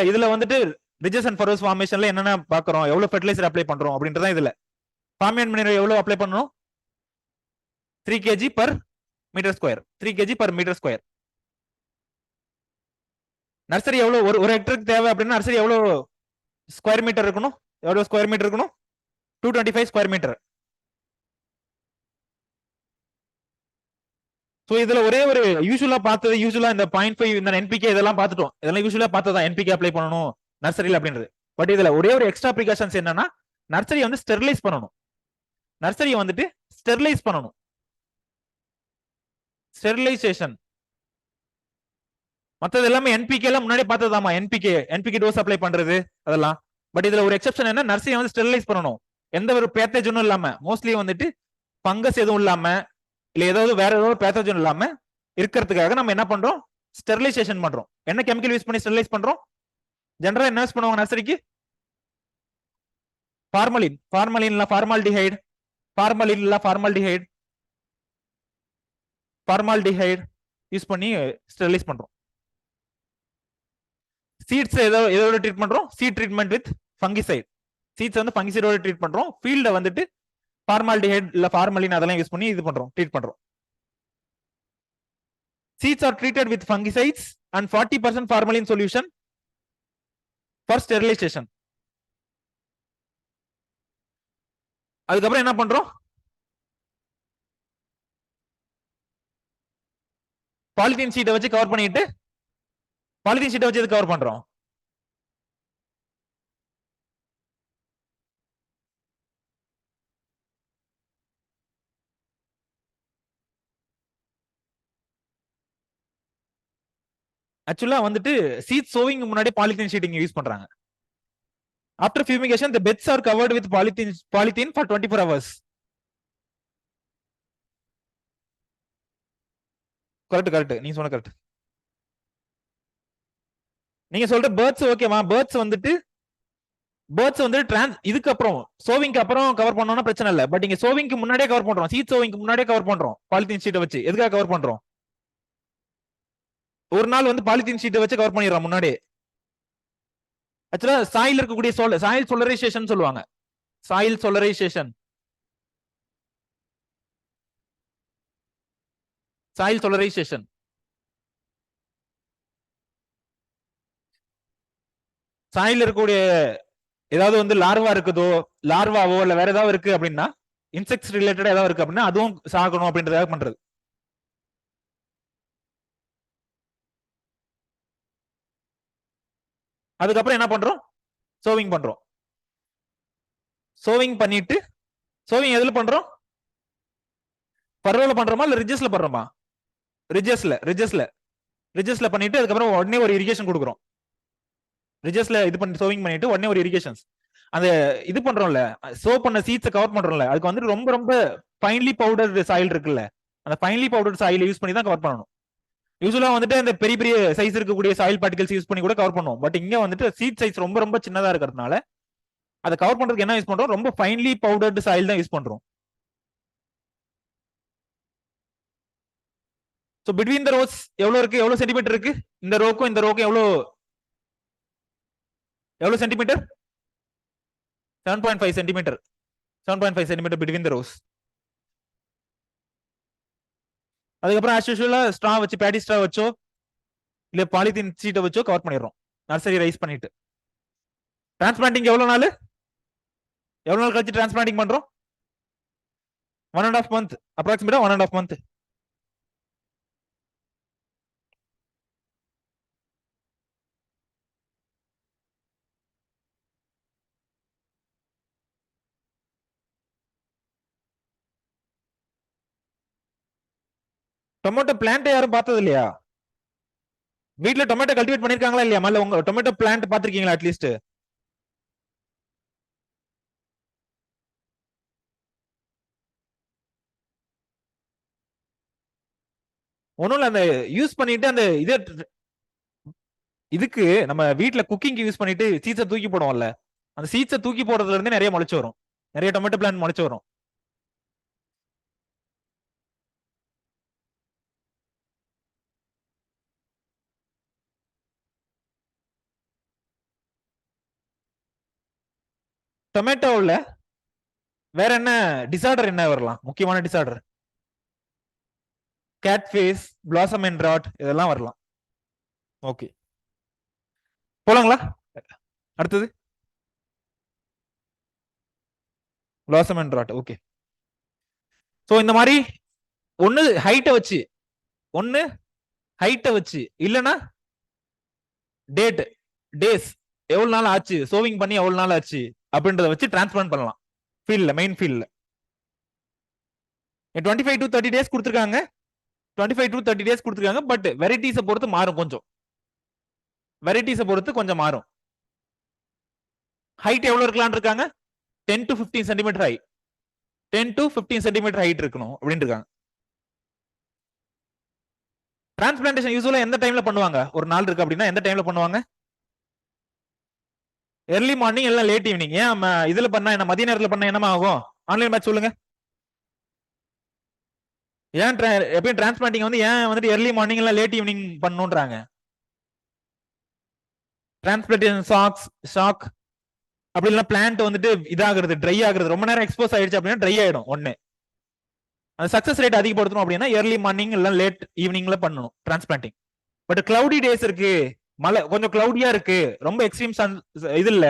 இதுல வந்துட்டு ரிஜஸ் அண்ட் ஃபரோஸ் ஃபார்மேஷன்ல என்னென்ன பாக்குறோம், எவ்வளவு ஃபெர்டிலைசர் அப்ளை பண்றோம் அப்படின்றதான் இதுல. ஃபார்மியன் மினரல் எவ்வளவு அப்ளை பண்ணணும், 3 kg per metre square, 3 kg per metre square. Nursery எவ்வளவு ஒரு ஹெக்டருக்கு தேவை அப்படின்னா நர்சரி எவ்வளவு ஸ்கொயர் மீட்டர் இருக்கணும், எவ்வளவு ஸ்கொயர் மீட்டர் இருக்கணும், 225 ஸ்கொயர் மீட்டர். சோ இதுல ஒரே ஒரு யூசுவலா பார்த்தது, யூசுவலா இந்த 0.5 இந்த என்பிகே இதெல்லாம் பார்த்துட்டோம், இதெல்லாம் யூசுவலா பார்த்ததா என்பிகே அப்ளை பண்ணணும் நர்சரியில் அப்படின்றது. பட் இதுல ஒரே ஒரு எக்ஸ்ட்ரா ப்ரிகாஷன்ஸ் என்னன்னா, நர்சரியை வந்து ஸ்டெரிலைஸ் பண்ணணும், நர்சரியை வந்துட்டு ஸ்டெரிலைஸ் பண்ணணும், ஸ்டெரிலைசேஷன். மத்தது எல்லாமே என்பிகே எல்லாம் முன்னாடி பார்த்ததாமா, என்பிகே டோஸ் அப்ளை பண்றது அதெல்லாம். பட் இதுல ஒரு எக்ஸெப்ஷன் என்ன, நர்சரியை வந்து ஸ்டெரிலைஸ் பண்ணணும், எந்த ஒரு பேத்தேஜனும் இல்லாம, மோஸ்ட்லி வந்துட்டு பங்கஸ் எதுவும் இல்லாம, இல்ல ஏதாவது வேற ஏதாவது பேத்தோஜன் இல்லாம இருக்கிறதுக்காக நம்ம என்ன பண்றோம், ஸ்டெரிலைசேஷன் பண்றோம். என்ன கெமிக்கல் யூஸ் பண்ணி ஸ்டெரிலைஸ் பண்றோம், ஜெனரலா என்ன யூஸ் பண்ணுவாங்க நர்சரிக்கு, ஃபார்மலின், ஃபார்மலின்ல ஃபார்மால்டிஹைடு, ஃபார்மலின்ல ஃபார்மால்டிஹைடு, ஃபார்மால்டிஹைடு யூஸ் பண்ணி ஸ்டெரிலைஸ் பண்றோம். சீட்ஸ் எதோட ட்ரீட் பண்றோம், seed treatment with fungicide, seeds வந்து ஃபங்கிசைடோட ட்ரீட் பண்றோம். ஃபீல்ட வந்துட்டு ஃபார்மால்டிஹைடு இல்ல ஃபார்மலின் அதெல்லாம் யூஸ் பண்ணி இது பண்றோம், ட்ரீட் பண்றோம். Seeds are treated with fungicides and 40% formalin solution for sterilization. அதுக்கப்புறம் என்ன பண்றோம், பாலிதீன் ஷீட்டை வச்சு கவர் பண்ணிட்டு, பாலிதீன் ஷீட்டை வச்சு எது கவர் பண்றோம், ஆக்சுவலா வந்துட்டு சீட் சோவிங் முன்னாடி பாலிதீன் ஷீட்டிங் யூஸ் பண்றாங்க. After fumigation the beds are covered with polythene for 24 hours. Correct, நீங்க சொன்ன கரெக்ட். நீங்க சொல்ற பேர்ட்ஸ் ஓகேவா, பேர்ட்ஸ் வந்துட்டு இதுக்கு அப்புறம் சோவிங்க்கு அப்புறம் கவர் பண்ணோம்னா பிரச்சனை இல்ல. பட் இங்க சோவிங்க்கு முன்னாடியே கவர் பண்றோம், சீட் சோவிங்க்கு முன்னாடியே கவர் பண்றோம் பாலிதீன் ஷீட்டை வச்சு. எதுக்காக கவர் பண்றோம், ஒரு நாள் வந்து பாலிதீன் ஷீட்டை வச்சு கவர் பண்ணிடுறோம் முன்னாடி. ஆக்சுவலா சாயில் இருக்கக்கூடிய சாயில் சோலரைசேஷன் சொல்லுவாங்க, சாயில் சோலரைசேஷன், சாயில் சோலரைசேஷன். சாயில் இருக்கக்கூடிய ஏதாவது வந்து லார்வா இருக்குதோ, லார்வாவோ இல்ல வேற ஏதாவது இருக்கு அப்படின்னா, இன்செக்ட்ஸ் ரிலேட்டட் ஏதாவது இருக்கு அப்படின்னா அதுவும் சாகணும் அப்படின்றதாக பண்றது. அதுக்கப்புறம் என்ன பண்றோம், சோவிங் பண்றோம். சோவிங் பண்ணிட்டு, சோவிங் எதுல பண்றோம், பரவல பண்றோமா இல்ல ரிஜஸ்ல பண்றோமா, ரிஜஸ்ல பண்ணிட்டு அதுக்கப்புறம் உடனே ஒரு இரிகேஷன் கொடுக்குறோம். ரிஜஸ்ல இது பண்ணி சோவிங் பண்ணிட்டு உடனே ஒரு இரிகேஷன்ஸ், அந்த இது பண்றோம்ல, சோ பண்ண சீட்ஸை கவர் பண்றோம்ல, அதுக்கு வந்துட்டு ரொம்ப ரொம்ப ஃபைன்லி பவுடர் சாயில் இருக்குல்ல, அந்த ஃபைன்லி பவுடர் சாயில் யூஸ் பண்ணி தான் கவர் பண்ணணும். யூஸ்வலா வந்துட்டு அந்த பெரிய பெரிய சைஸ் இருக்கக்கூடிய சாயில் பார்ட்டிகல்ஸ் யூஸ் பண்ணி கூட கவர் பண்ணுவோம். பட் இங்க வந்துட்டு சீட் சைஸ் ரொம்ப ரொம்ப சின்னதா இருக்கிறதுனால அதை கவர் பண்றதுக்கு என்ன யூஸ் பண்றோம், ரொம்ப ஃபைன்லி பவுடர்டு சாயில் தான் யூஸ் பண்றோம். சோ பிட்வீன் த ரோஸ் எவ்வளவு இருக்கு, எவ்வளவு சென்டிமீட்டர் இருக்கு, இந்த ரோக்கும் இந்த ரோக்கும் எவ்வளவு centimetre, 7.5 centimetre, 7.5 centimetre between the rose. அதுக்கப்புறம் ஆஸ் யூசுவலா ஸ்ட்ரா வச்சு, பேடி ஸ்ட்ரா வச்சோ இல்ல பாலிதீன் சீட்டை வச்சோ கவர் பண்ணிடுறோம், நர்சரி ரைஸ் பண்ணிட்டு. டிரான்ஸ்பிளான்டிங் எவ்வளவு நாள் கழிச்சு டிரான்ஸ்பிளான்டிங் பண்றோம், 1.5 month, அப்ராக்சிமேட்டா 1.5 month. டொமேட்டோ பிளான்ட் யாரும் பார்த்தது இல்லையா, வீட்ல டொமேட்டோ கல்டிவேட் பண்ணிருக்காங்களா இல்லையா, இல்ல உங்க டொமேட்டோ பிளான்ட் பாத்திருக்கீங்களா அட்லீஸ்ட்? ஒண்ணும் இல்ல, அந்த யூஸ் பண்ணிட்டு அந்த இதுக்கு நம்ம வீட்ல குக்கிங் யூஸ் பண்ணிட்டு சீட்ஸை தூக்கி போடுவோம்ல, அந்த சீட்ஸை தூக்கி போடுறதுல இருந்து நிறைய முளைச்சு வரும், நிறைய டொமேட்டோ பிளான்ட் முளைச்சு வரும். டொமேட்டோவில் வேற என்ன டிசார்டர் என்ன வரலாம்? முக்கியமான disorder cat face, blossom end rot, இதெல்லாம் வரலாம். ஓகே, போலாங்களா? அடுத்தது blossom end rot. Okay, so இந்த மாதிரி ஒன்னு ஹைட்டை வச்சு, ஒன்னு ஹைட்டை வச்சு, இல்லைன்னா டேட் டேஸ் எவ்வளவு நாள் ஆச்சு, சோவிங் பண்ணி எவ்வளவு நாள் ஆச்சு அப்படின்றத வச்சு டிரான்ஸ்பிளான்ட் பண்ணலாம் ஃபீல்ட்ல, மெயின் ஃபீல்ட்ல. 25 to 30 days கொடுத்துருக்காங்க, 25 to 30 days கொடுத்துருக்காங்க. பட் வெரைட்டிஸை பொறுத்து மாறும், கொஞ்சம் வெரைட்டிஸை பொறுத்து கொஞ்சம் மாறும். ஹைட் எவ்வளவு இருக்கலாம்னு இருக்காங்க? 10 to 15 centimetre height, 10 to 15 centimetre height இருக்கணும் அப்படின்னு இருக்காங்க. டிரான்ஸ்பிளான்டேஷன் யூஸ்வலா எந்த டைம்ல பண்ணுவாங்க? ஒரு நாள் இருக்கு அப்படின்னா எந்த டைம்ல பண்ணுவாங்க? எர்லி மார்னிங் இல்ல லேட் ஈவினிங். ஏன் இதுல பண்ணா என்ன, மதிய நேரத்துல பண்ணா என்னமா ஆகும்? ஆன்லைன் மேட்ச் சொல்லுங்க. ஏன் எப்பயும் டிரான்ஸ்பிளான்டிங் வந்து ஏன் வந்துட்டு எர்லி மார்னிங் இல்ல லேட் ஈவினிங் பண்ணுன்றாங்க? டிரான்ஸ்பிளான்டேஷன் ஷாக் அப்படி இல்லைன்னா பிளான்ட் வந்துட்டு இதாகிறது, ட்ரை ஆகுறது, ரொம்ப நேரம் எக்ஸ்போஸ் ஆயிடுச்சு அப்படின்னா ட்ரை ஆயிடும். ஒன்னு அந்த சக்சஸ் ரேட் அதிகப்படுத்தணும் அப்படின்னா எர்லி மார்னிங் இல்ல லேட் ஈவினிங்ல பண்ணணும் டிரான்ஸ்பிளான்டிங். பட் கிளவுடி டேஸ் இருக்கு, மழை கொஞ்சம் கிளவுடியா இருக்கு, ரொம்ப எக்ஸ்ட்ரீம் இது இல்ல,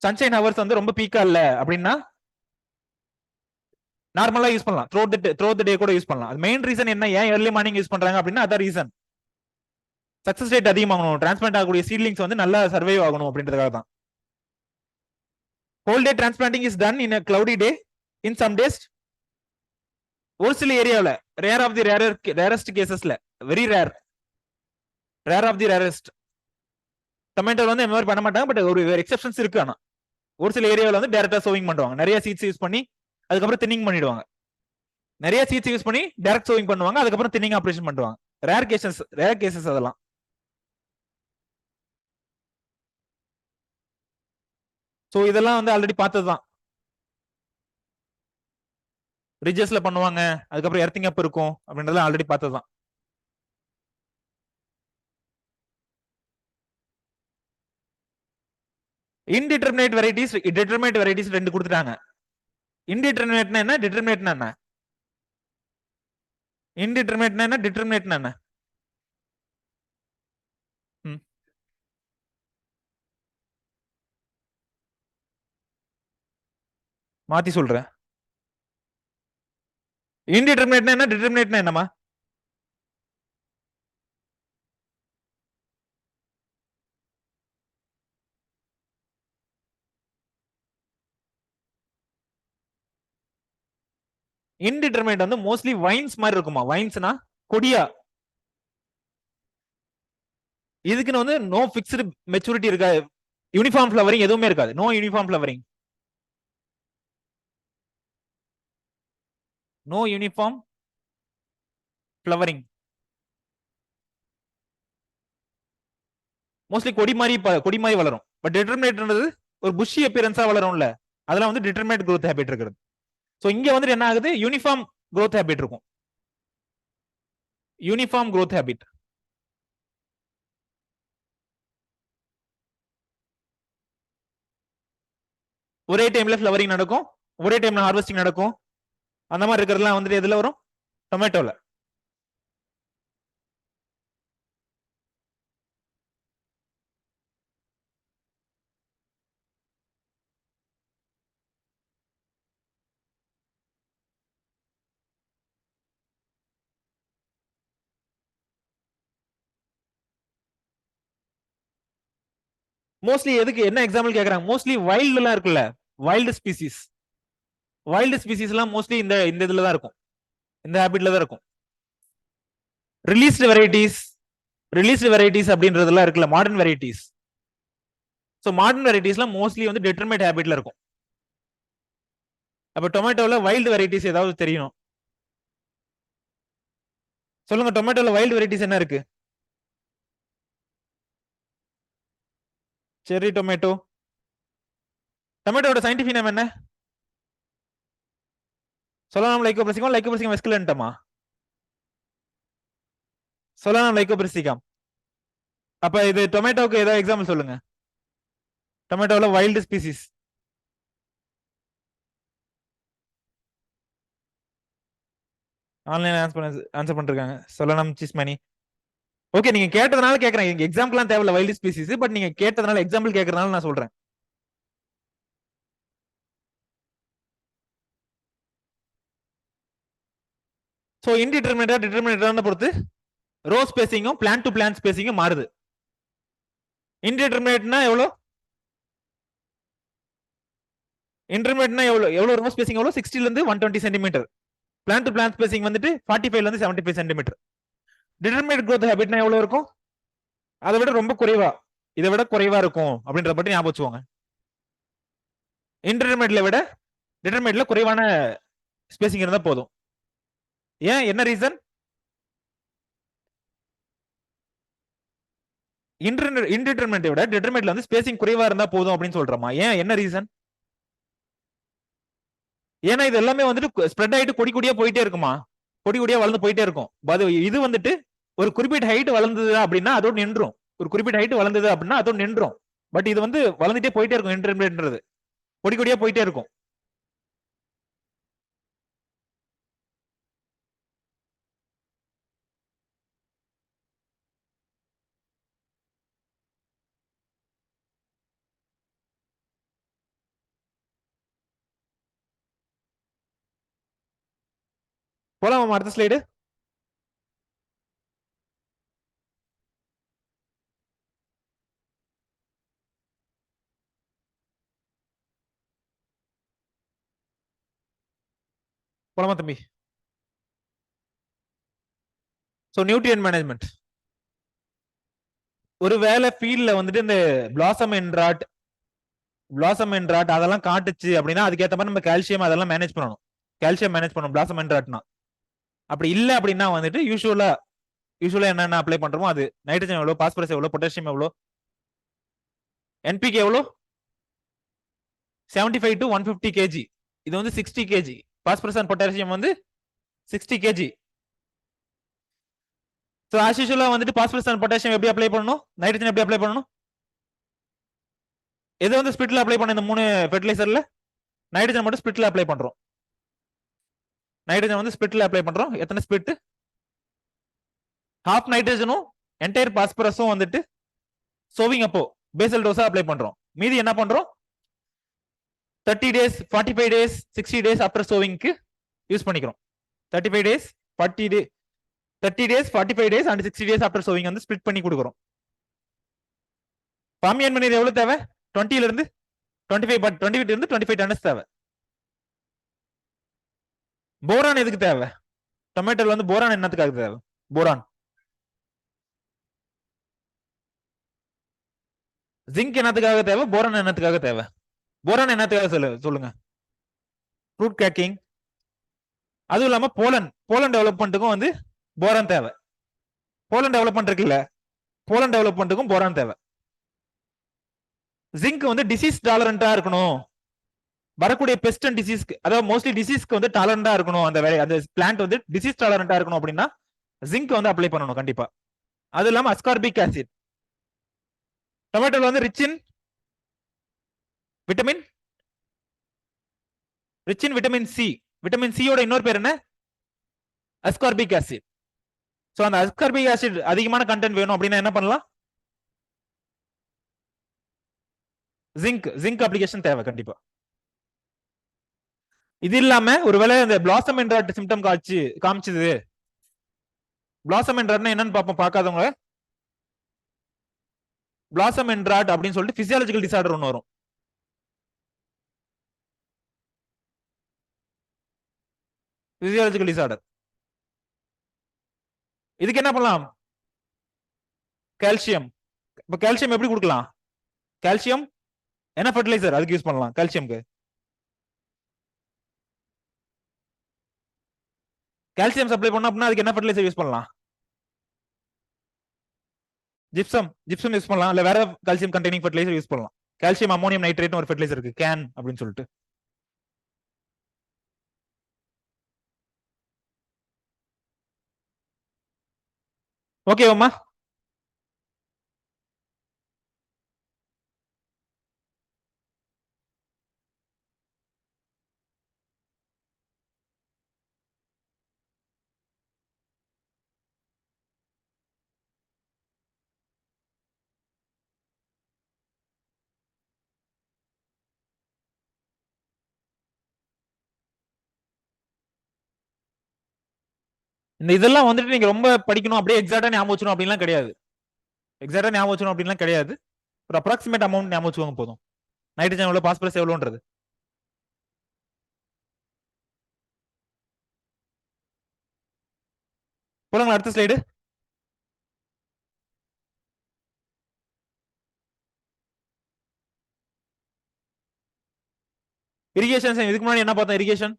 சன்ஷைன் ஹவர்ஸ் வந்து ரொம்ப பீக்கா இல்ல அப்படின்னா நார்மலா யூஸ் பண்ணலாம். த்ரோ தி டே கூட யூஸ் பண்ணலாம். அது மெயின் ரீசன் என்ன, ஏன் ஏர்லி மார்னிங் யூஸ் பண்றாங்க அப்படின்னா அதான் ரீசன். சக்சஸ் ரேட் அதிகமாகணும், டிரான்ஸ்பிளான்ட் ஆகக்கூடிய சீட்லிங்ஸ் வந்து நல்லா சர்வைவ் ஆகணும் அப்படின்றதுக்காக தான். Whole day transplanting is done in a cloudy day in some days. ஒரு சில ஏரியாவில் ரேர் ஆஃப் தி ரேரஸ்ட் கேசஸ்ல, very rare of the rarest tomato வந்து இந்த மாதிரி பண்ண மாட்டாங்க. பட் ஒரு எக்ஸெப்ஷன்ஸ் இருக்கு. ஆனா ஒரு சில ஏரியாவில் வந்து டைரக்டா சோவிங் பண்ணுவாங்க, நிறைய சீட்ஸ் யூஸ் பண்ணி அதுக்கப்புறம் தின்னிங் பண்ணிடுவாங்க. நிறைய சீட்ஸ் யூஸ் பண்ணி டைரக்ட் சோவிங் பண்ணுவாங்க, அதுக்கப்புறம் தின்னிங் ஆபரேஷன் பண்ணுவாங்க. ரேர் கேசஸ் அதெல்லாம். ஸோ இதெல்லாம் வந்து ஆல்ரெடி பார்த்ததுதான். ரிஜஸ்ல பண்ணுவாங்க, அதுக்கப்புறம் எர்த்திங் அப் இருக்கும் அப்படின்றத ஆல்ரெடி பார்த்ததுதான். இன்டிட்டர்மினேட் வெரைட்டிஸ், டிட்டர்மினேட் வெரைட்டிஸ் ரெண்டு கொடுத்துட்டாங்க. இன்டிட்டர்மினேட்னா என்ன, டிட்டர்மினேட்னா என்ன? இன்டிட்டர்மினேட்னா என்ன, டிட்டர்மினேட்னா என்ன? மாத்தி சொல்றேன். இன்டிட்டர்மினேட்னா என்ன, டிட்டர்மினேட்னா என்னமா? இன்டிட்டர்மினேட் வந்து மோஸ்ட்லி வைன்ஸ் மாதிரி இருக்குமா? வைன்ஸ்னா கொடியா, இதுக்குன்னு வந்து நோ பிக்ஸ்டு மெச்சூரிட்டி இருக்காது, யூனிஃபார்ம் ஃபிளவரிங் எதுவுமே இருக்காது. No uniform flowering, no uniform flowering. Mostly கொடி மாதிரி வளரும். பட் டிட்டர்மினேட்ன்றது ஒரு புஷி அப்பியரன்ஸா வளரும்ல, அதெல்லாம் வந்து டிட்டர்மினேட் growth ஹேபிட் இருக்கிறது. ஸோ இங்க வந்துட்டு என்ன ஆகுது, யூனிஃபார்ம் growth ஹேபிட் இருக்கும். Uniform growth habit. ஒரே டைம்ல ஃபிளவரிங் நடக்கும், ஒரே டைம்ல ஹார்வெஸ்டிங் நடக்கும். அந்த மாதிரி இருக்கிறதுலாம் வந்துட்டு எதுல வரும்? டொமேட்டோல. மோஸ்ட்லி எதுக்கு என்ன எக்ஸாம்பிள் கேக்குறாங்க? மோஸ்ட்லி வைல்டு எல்லாம் இருக்குல்ல, வைல்டு ஸ்பீசிஸ், வைல்டு ஸ்பீசிஸ் எல்லாம் மோஸ்ட்லி இந்த இந்த இதுல தான் இருக்கும், இந்த ஹேபிட்ல தான் இருக்கும். ரிலீஸ்டு வெரைட்டிஸ் அப்படின்றதெல்லாம் இருக்குல்ல, மாடர்ன் வெரைட்டிஸ். ஸோ மாடர்ன் வெரைட்டிஸ்லாம் மோஸ்ட்லி வந்து டிட்டர்மினேட் ஹேபிட்ல இருக்கும். அப்ப டொமேட்டோல வைல்டு வெரைட்டிஸ் ஏதாவது தெரியணும் சொல்லுங்க. டொமேட்டோல வைல்டு வெரைட்டிஸ் என்ன இருக்கு? Cherry tomato. டொமேட்டோட சயின்டிஃபிக் நேம் என்ன சொல்லலாம்? லைக்கோபிரிசிகம் வெஸ்குலன்டமா? சொல்லலாம் லைக்கோபிரிசிகம். அப்ப இது டொமேட்டோக்கு ஏதாவது எக்ஸாம்பிள் சொல்லுங்க. டொமேட்டோல வைல்டு ஸ்பீசிஸ் ஆன்லைன் ஆன்சர் பண்ணிருக்காங்க. சொல்லலாம் சீஸ் மணி. ஓகே, நீங்க கேட்டதுனால கேக்குறேன். எக்ஸாம்பிள்லாம் தேவையில்ல வைல்ட் ஸ்பீசிஸ், பட் நீங்க கேட்டதுனால எக்ஸாம்பிள் கேக்குறதுனால நான் சொல்றேன். ஸோ இன்டிடெர்மினேட்டா டிட்டர்மினேட்டான பொறுத்து ரோ ஸ்பேசிங்கும் பிளான் டு பிளான் ஸ்பேசிங்கும் மாறுது. இன்டிடெர்மினேட்னா எவ்வளோ? இன்டர்மீடியட்னா எவ்வளவு ரோ ஸ்பேசிங் எவ்வளோ? 60ல இருந்து 120 centimetre. Plan to plan spacing வந்துட்டு 45ல இருந்து 75 சென்டிமீட்டர். டிட்டர்மினேட் growth ஹேபிட்னா எவ்வளவு இருக்கும்? அதை விட ரொம்ப குறைவா, இதை விட குறைவா இருக்கும் அப்படின்றத பற்றி ஞாபகம் வச்சுக்கோங்க. இன்டர்மீடியட்ல விட டிட்டர்மினேட்ல குறைவான ஸ்பேசிங் இருந்தா போதும். ஏன், என்ன ரீசன்? இன்டிடெர்மினேட்டை விட டிட்டர்மினேட்ல வந்து ஸ்பேசிங் குறைவா இருந்தா போதும் அப்படின்னு சொல்றோமா? ஏன், என்ன ரீசன்? ஏன்னா இது எல்லாமே வந்துட்டு ஸ்ப்ரெட் ஆயிட்டு கொடி கொடியா போயிட்டே இருக்குமா, கொடி கொடியா வளர்ந்து போயிட்டே இருக்கும். இது வந்துட்டு ஒரு குறிப்பிட்ட ஹைட் வளர்ந்தது அப்படின்னா அதோட நின்றும். ஒரு குறிப்பிட்ட ஹைட் வளர்ந்தது அப்படின்னா அதோட நின்றும். பட் இது வந்து வளர்ந்துட்டே போயிட்டே இருக்கும். இன்டர்மீடியட்ன்றது கொடி கொடியா போயிட்டே இருக்கும். போலாம் அடுத்த ஸ்லைடு. போலாமா தம்பி? So nutrient management. ஒருவேளை ஃபீல்ட்ல வந்துட்டு இந்த பிளாசம் என்றாட் அதெல்லாம் காட்டுச்சு அப்படின்னா அதுக்கேற்ற மாதிரி நம்ம கால்சியம் அதெல்லாம் மேனேஜ் பண்ணணும். கால்சியம் மேனேஜ் பண்ணணும் பிளாசம் என்றாட்னா. அப்படி இல்லை அப்படின்னா வந்துட்டு யூஸ்வலா என்னென்ன அப்ளை பண்றோமோ அது. நைட்ரஜன் எவ்வளோ, பாஸ்பரஸ் எவ்வளோ, பொட்டாசியம் எவ்வளோ, என்பிகே எவ்வளோ? 75 to 150 கேஜி. இது வந்து 60 கேஜி. பாஸ்பரஸ் அண்ட் பொட்டாசியம் வந்து 60 கேஜி. ஸோ ஆஸ் யூஸ்வலா வந்துட்டு பாஸ்பரஸ் அண்ட் பொட்டாசியம் எப்படி அப்ளை பண்ணணும், நைட்ரஜன் எப்படி அப்ளை பண்ணணும்? எது வந்து ஸ்பிட்ல அப்ளை பண்ண இந்த 3 ஃபெர்டிலைசர்ல? நைட்ரஜன் மட்டும் ஸ்பிட்ல அப்ளை பண்றோம். நைட்ரஜன் வந்து ஸ்பிட்ல அப்ளை பண்றோம். எத்தனை ஸ்பிட்? ஹாஃப் நைட்ரஜனும் என்டையர் பாஸ்பரஸும் வந்துட்டு சோவிங் அப்போ பேசல் டோஸா அப்ளை பண்றோம். மீதி என்ன பண்றோம்? 30 டேஸ், 45 டேஸ், 60 டேஸ் ஆஃப்டர் சோவிங்க்கு யூஸ் பண்ணிக்கிறோம். 35 days, 40 day 30 days, 45 days and 60 days after sowing வந்து ஸ்பிளிட் பண்ணி கொடுக்குறோம். பாமியன் மணி எவ்வளவு தேவை? 20ல இருந்து 25 இருந்து 25 டன்ஸ் தேவை. போரான் எதுக்கு தேவை? டொமேட்டோல வந்து போரான் என்னத்துக்காக தேவை? போரான் ஜிங்க் என்னத்துக்காக தேவை? போரான் என்னத்துக்காக தேவை? போரான் என்னத்துக்காக சொல்லுங்க. Fruit caking. அதுவும் இல்லாம போலன் டெவலப்மெண்ட்டுக்கும் வந்து போரான் தேவை. போலன் டெவலப்மெண்ட் இருக்குல்ல, போலன் டெவலப்மெண்ட்டுக்கும் போரான் தேவை. ஜிங்க் வந்து டிசீஸ் டாலரண்டா இருக்கணும். வரக்கூடிய பெஸ்ட் அண்ட் டிசீஸ்க்கு, அதாவது மோஸ்ட்லி டிசீஸ்க்கு வந்து டாலரண்டா இருக்கணும். அந்த பிளான்ட் வந்து டிசீஸ் டாலரண்டா இருக்கணும் அப்படின்னா ஜிங்க் வந்து அப்ளை பண்ணணும் கண்டிப்பா. அது இல்லாம அஸ்கார்பிக் ஆசிட். டொமேட்டோல வந்து rich in vitamin C. Vitamin சியோட இன்னொரு பேர் என்ன? Ascorbic acid. சோ அந்த அஸ்கார்பிக் ஆசிட் அதிகமான கண்டென்ட் வேணும் அப்படின்னா என்ன பண்ணலாம்? ஜிங்க் அப்ளிகேஷன் தேவை கண்டிப்பா. இது இல்லாம ஒருவேளை இந்த பிளாசம் என்ற சிம்டம் காமிச்சது. பிளாசம் என்றாட்னா என்னன்னு பாப்போம் பார்க்காதவங்க. பிளாசம் என்றாட் அப்படின்னு சொல்லிட்டு பிசியாலஜிக்கல் டிசார்டர் ஒன்று வரும். Physiological disorder. இதுக்கு என்ன பண்ணலாம்? கால்சியம். இப்ப கால்சியம் எப்படி கொடுக்கலாம்? கால்சியம் என்ன ஃபர்டிலைசர் அதுக்கு யூஸ் பண்ணலாம்? கால்சியம்க்கு கால்சியம் சப்ளை பண்ணா அப்படின்னா அதுக்கு என்ன ஃபர்டிலைசர் யூஸ் பண்ணலாம்? ஜிப்சம் யூஸ் பண்ணலாம். இல்ல வேற கால்சியம் கண்டெய்னிங் ஃபர்டிலைசர் யூஸ் பண்ணலாம். கால்சியம் அமோனியம் நைட்ரேட்னு ஒரு ஃபர்டிலைசர் இருக்கு, கேன் அப்படின்னு சொல்லிட்டு. ஓகேவாம்மா? இந்த இதெல்லாம் வந்துட்டு நீங்க ரொம்ப படிக்கணும் அப்படியே எக்ஸாக்டா ஞாபகம் வச்சணும் அப்படின்லாம் கிடையாது. எக்ஸாக்டா ஞாபகம் வச்சணும் அப்படின்லாம் கிடையாது. ஒரு அப்ராக்சிமேட் அமௌண்ட் ஞாபகம் வச்சுக்கோங்க போதும். நைட்ரஜன் எவ்வளவு, பாஸ்பரஸ் எவ்வளோன்றது. போலாங்களா அடுத்த ஸ்லைடு. இரிகேஷன் இதுக்கு முன்னாடி என்ன பார்த்தோம்? இரிகேஷன்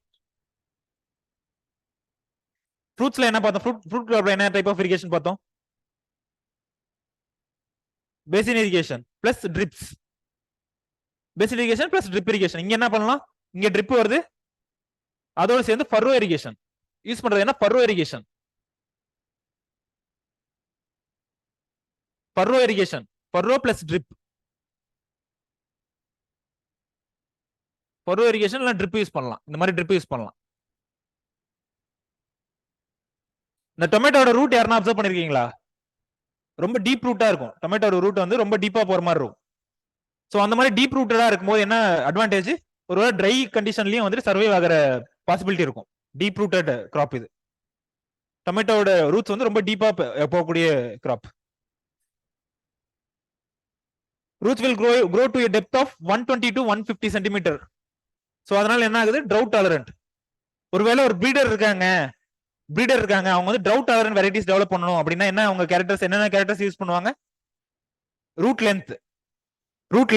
ஃப்ரூட்ஸ்ல என்ன பார்த்தோம்? ஃப்ரூட் கிராப்ல என்ன டைப் ஆஃப் இரிகேஷன் பார்த்தோம்? Basin irrigation plus drips. Basin irrigation plus drip irrigation. இங்க என்ன பண்ணலாம்? இங்க ட்ரிப் வருது, அதோட சேர்ந்து ஃபர்ரோ இரிகேஷன் யூஸ் பண்றது. என்ன furrow irrigation? Furrow irrigation, furrow plus drip. Furrow irrigation இல்ல ட்ரிப் யூஸ் பண்ணலாம். இந்த மாதிரி ட்ரிப் யூஸ் பண்ணலாம். இந்த டொமேட்டோட ரூட் யாருன்னா அப்சர்வ் பண்ணிருக்கீங்களா? ரொம்ப டீப் ரூட்டா இருக்கும். டொமேட்டோட ரூட் வந்து ரொம்ப டீப்பா போற மாதிரி இருக்கும். சோ அந்த மாதிரி டீப் ரூட்டடா இருக்கும்போது என்ன அட்வான்டேஜ்? ஒரு ட்ரை கண்டிஷன்லயும் வந்துட்டு சர்வைவ் ஆகிற பாசிபிலிட்டி இருக்கும். டீப் ரூட்டட் கிராப் இது. டொமேட்டோட ரூட்ஸ் வந்து ரொம்ப டீப்பா போகக்கூடிய crop. Roots will grow to a depth of 120 to 150 centimetre. So அதனால என்ன ஆகுது? Drought tolerant. ஒருவேளை ஒரு பிரீடர் இருக்காங்க, அவங்க வந்து ட்ரவுட் டாலரண்ட் வெரைட்டிஸ் டெவலப் பண்ணணும் அப்படின்னா என்ன அவங்க கேரக்டர்ஸ், என்னென்ன கேரக்டர்ஸ் யூஸ் பண்ணுவாங்க? Root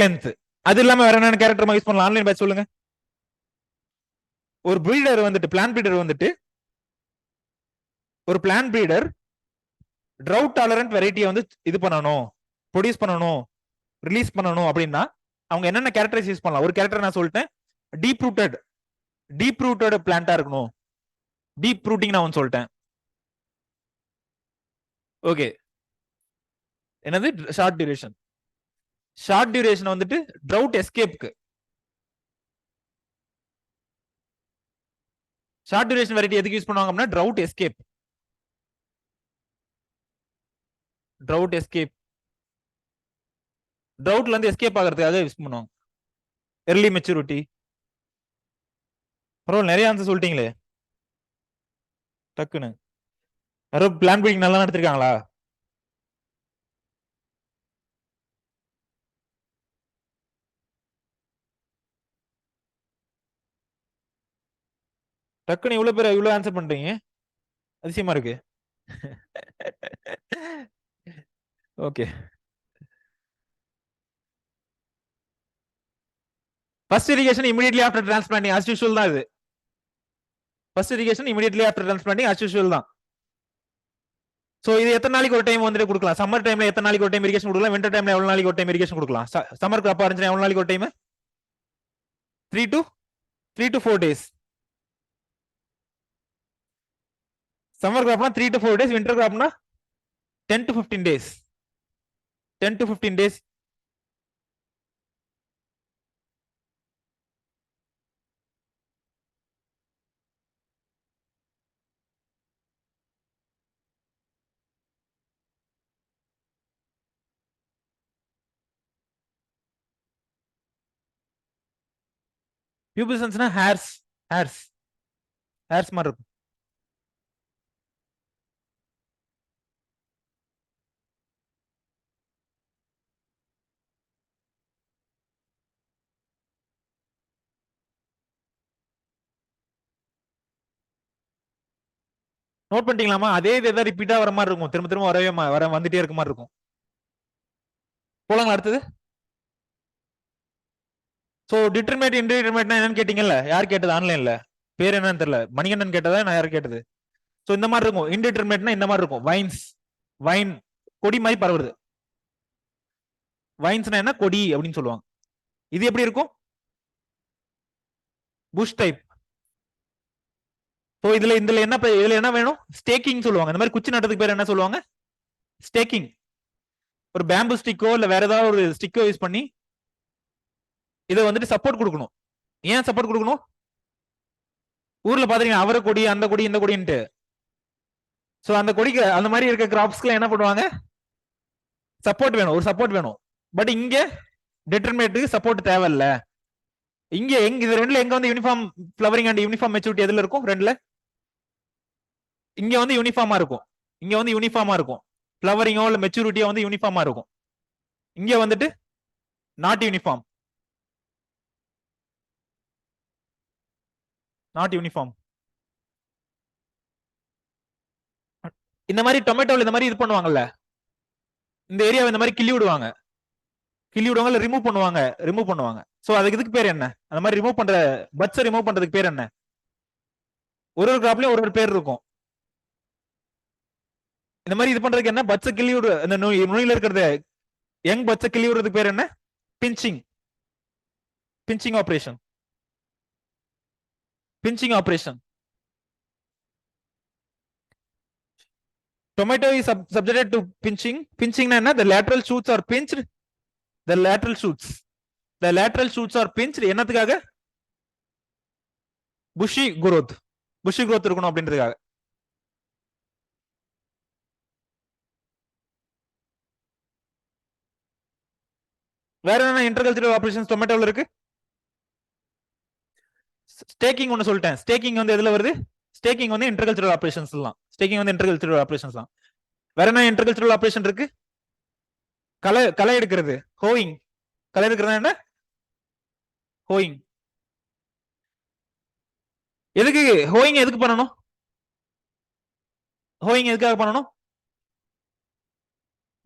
length. அது இல்லாம வேற என்னென்ன கேரக்டர் யூஸ் பண்ணலாம்? ஆன்லைன் பேட்ச் சொல்லுங்க. ஒரு பிரீடர் வந்துட்டு, பிளான் பிரீடர் வந்துட்டு, ஒரு பிளான் பிரீடர் ட்ரவுட் டாலரண்ட் வெரைட்டியை வந்து இது பண்ணணும், ப்ரொடியூஸ் பண்ணணும், ரிலீஸ் பண்ணணும் அப்படின்னா அவங்க என்னென்ன கேரக்டர்ஸ் யூஸ் பண்ணலாம்? ஒரு கேரக்டர் நான் சொல்லிட்டேன், டீப் ரூட்டட் பிளான்ட்டா இருக்கணும். டீப் ரூட்டிங் நான் ஒன்னு சொல்லிட்டேன். ஓகே, என்னது? ஷார்ட் டியூரேஷன் வந்துட்டு ட்ரவுட் எஸ்கேப்க்கு. ஷார்ட் டியூரேஷன் வெரைட்டி எதுக்கு யூஸ் பண்ணுவாங்க அப்படின்னா ட்ரவுட் எஸ்கேப். ட்ரவுட்ல இருந்து எஸ்கேப் ஆகிறதுக்காக யூஸ் பண்ணுவாங்க. Early maturity. பரவாயில்ல, நிறைய ஆன்சர் சொல்லிட்டீங்களே டக்குன்னு. யாரும் பிளான் பிரீடிங் நல்லா நடத்திருக்காங்களா? டக்குன்னு இவ்வளவு பேர் இவ்வளவு ஆன்சர் பண்றீங்க, அதிசயமா இருக்கு. Okay, first irrigation immediately after transplanting as usual தான். இது first irrigation immediately after transplanting as usual தான். சோ இது எத்தனை நாளைக்கு ஒரு டைம் வந்துட்டு கொடுக்கலாம்? சம்மர் டைம்ல எத்தனை நாளைக்கு ஒரு டைம் இரிகேஷன் கொடுக்கலாம்? வின்டர் டைம்ல எவ்வளவு நாளைக்கு ஒரு டைம் இரிகேஷன் கொடுக்கலாம்? சம்மர் கிராப் இருந்துச்சுன்னா எவ்வளவு நாளைக்கு ஒரு டைம்? 3 to 4 days. சம்மர் கிராப்னா 3 to 4 days, வின்டர் கிராப்னா 10 to 15 days. 10 to 15 days. பியூபிசன்ஸ்னா ஹேர்ஸ் மாதிரி இருக்கும். நோட் பண்ணிட்டீங்களாமா? அதே இது ரிப்பீட்டா வர மாதிரி இருக்கும், திரும்ப திரும்ப வந்துட்டே இருக்க மாதிரி இருக்கும். போலாங்களா அடுத்தது? சோ டிட்டர்மினேட் இன்டிட்டர்மினேட்னா என்னன்னு கேட்டீங்கல்ல, யார் கேட்டது ஆன்லைன்ல? பேர் என்னன்னு தெரியல, மணிகண்டன் கேட்டதா நான் யார் கேட்டது? சோ இந்த மாதிரி இருக்கும். இன்டிட்டர்மினேட்னா இந்த மாதிரி இருக்கும். வைன் கொடி மாதிரி பரவுறது. வைன்ஸ்னா என்ன? கொடி அப்படின்னு சொல்லுவாங்க. இது எப்படி இருக்கும்? Push type. சோ இதுல என்ன வேணும்? ஸ்டேக்கிங் சொல்லுவாங்க. இந்த மாதிரி குச்சி நட்டதுக்கு பேர் என்ன சொல்லுவாங்க? ஸ்டேக்கிங். ஒரு பேம்பு ஸ்டிக்கோ இல்ல வேற ஏதாவது ஒரு ஸ்டிக்கோ யூஸ் பண்ணி இதை வந்துட்டு சப்போர்ட் கொடுக்கணும். ஏன் சப்போர்ட் கொடுக்கணும்? ஊர்ல பாத்தீங்கன்னா அவரை கொடி, அந்த கொடி, இந்த கொடின்ட்டு. சோ அந்த கொடிக்கு அந்த மாதிரி இருக்க கிராப்ஸ்க்கு என்ன பண்ணுவாங்க? சப்போர்ட் வேணும், ஒரு சப்போர்ட் வேணும். பட் இங்க டிட்டர்மினேட்டுக்கு சப்போர்ட் தேவையில்ல. இது ரெண்டுல எங்க வந்து uniform flowering and uniform maturity எதுல இருக்கும்? ரெண்டுல இங்க வந்து யூனிஃபார்மா இருக்கும், இங்க வந்து யூனிஃபார்மா இருக்கும், ஃபிளவரிங்கோ இல்ல மெச்சூரிட்டியோ வந்து யூனிஃபார்மா இருக்கும். இங்க வந்துட்டு நாட் யூனிஃபார்ம், நாட் யூனிஃபார்ம். இந்த மாதிரி டொமேட்டோல இந்த மாதிரி இது பண்ணுவாங்கல்ல, இந்த ஏரியாவை இந்த மாதிரி கிள்ளி விடுவாங்க, கிள்ளி விடுவாங்க இல்ல ரிமூவ் பண்ணுவாங்க, ரிமூவ் பண்ணுவாங்க. சோ அதுக்கு இதுக்கு பேர் என்ன? அந்த மாதிரி ரிமூவ் பண்ற பட்ஸை ரிமூவ் பண்றதுக்கு பேர் என்ன? ஒரு ஒரு கிராப்லயும் ஒரு ஒரு பேர் இருக்கும். இந்த மாதிரி இது பண்றதுக்கு என்ன? பட்ஸை கிள்ளி விடு, இந்த நுனியில இருக்கிறது யங் பட்ஸை கிள்ளி விடுறதுக்கு பேர் என்ன? Pinching, pinching operation, pinching operation. Tomato is subjected to pinching. Pinching na the lateral shoots are pinched. The lateral shoots. The lateral shoots are pinched. என்னத்துக்காக? bushy growth. bushy growth இருக்கணும் அப்படின்றதுக்காக. வேற என்ன இன்டர்கல்ச்சரல் ஆபரேஷன்ஸ் டொமேட்டோல இருக்கு? ஸ்டேக்கிங் ஒன்னு சொல்லிட்டேன். Staking வந்து எதுல வருது? ஸ்டேக்கிங் வந்து இன்டர்கல்ச்சரல் ஆபரேஷன்ஸ் தான். ஸ்டேக்கிங் வந்து இன்டர்கல்ச்சரல் ஆபரேஷன்ஸ் தான். வேற என்ன இன்டர்கல்ச்சரல் ஆபரேஷன் இருக்கு? களை களை எடுக்கிறது, ஹோயிங். களை எடுக்கிறது என்ன? ஹோயிங். எதுக்கு ஹோயிங் எதுக்கு பண்ணணும்? ஹோயிங் எதுக்காக பண்ணணும்?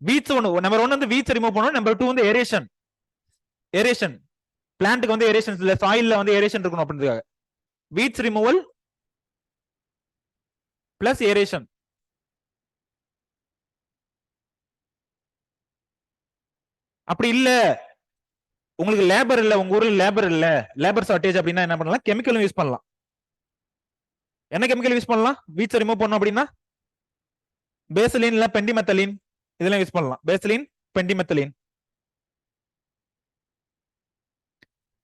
வீட்ஸ் ஒன்று, நம்பர் 1 வந்து வீட்ஸ் ரிமூவ் பண்ணணும். நம்பர் 2 வந்து ஏரேஷன். ஏரேஷன் பிளான்ட்க்கு வந்து ஏரேஷன் இல்ல, சாயில்ல வந்து ஏரேஷன் இருக்கணும் அப்படின்றதுக்காக. Weeds removal plus aeration. அப்படி இல்ல உங்களுக்கு லேபர் இல்ல, உங்க ஊர்ல லேபர் இல்ல, லேபர் ஷார்டேஜ் அப்படின்னா என்ன பண்ணலாம்? கெமிக்கலும் யூஸ் பண்ணலாம். என்ன கெமிக்கல் யூஸ் பண்ணலாம் வீட்ஸ் ரிமூவ் பண்ணணும் அப்படின்னா? பேசலின் இல்ல பெண்டிமெத்தலின், இதெல்லாம் யூஸ் பண்ணலாம். பேசலின், பெண்டிமெத்தலின்.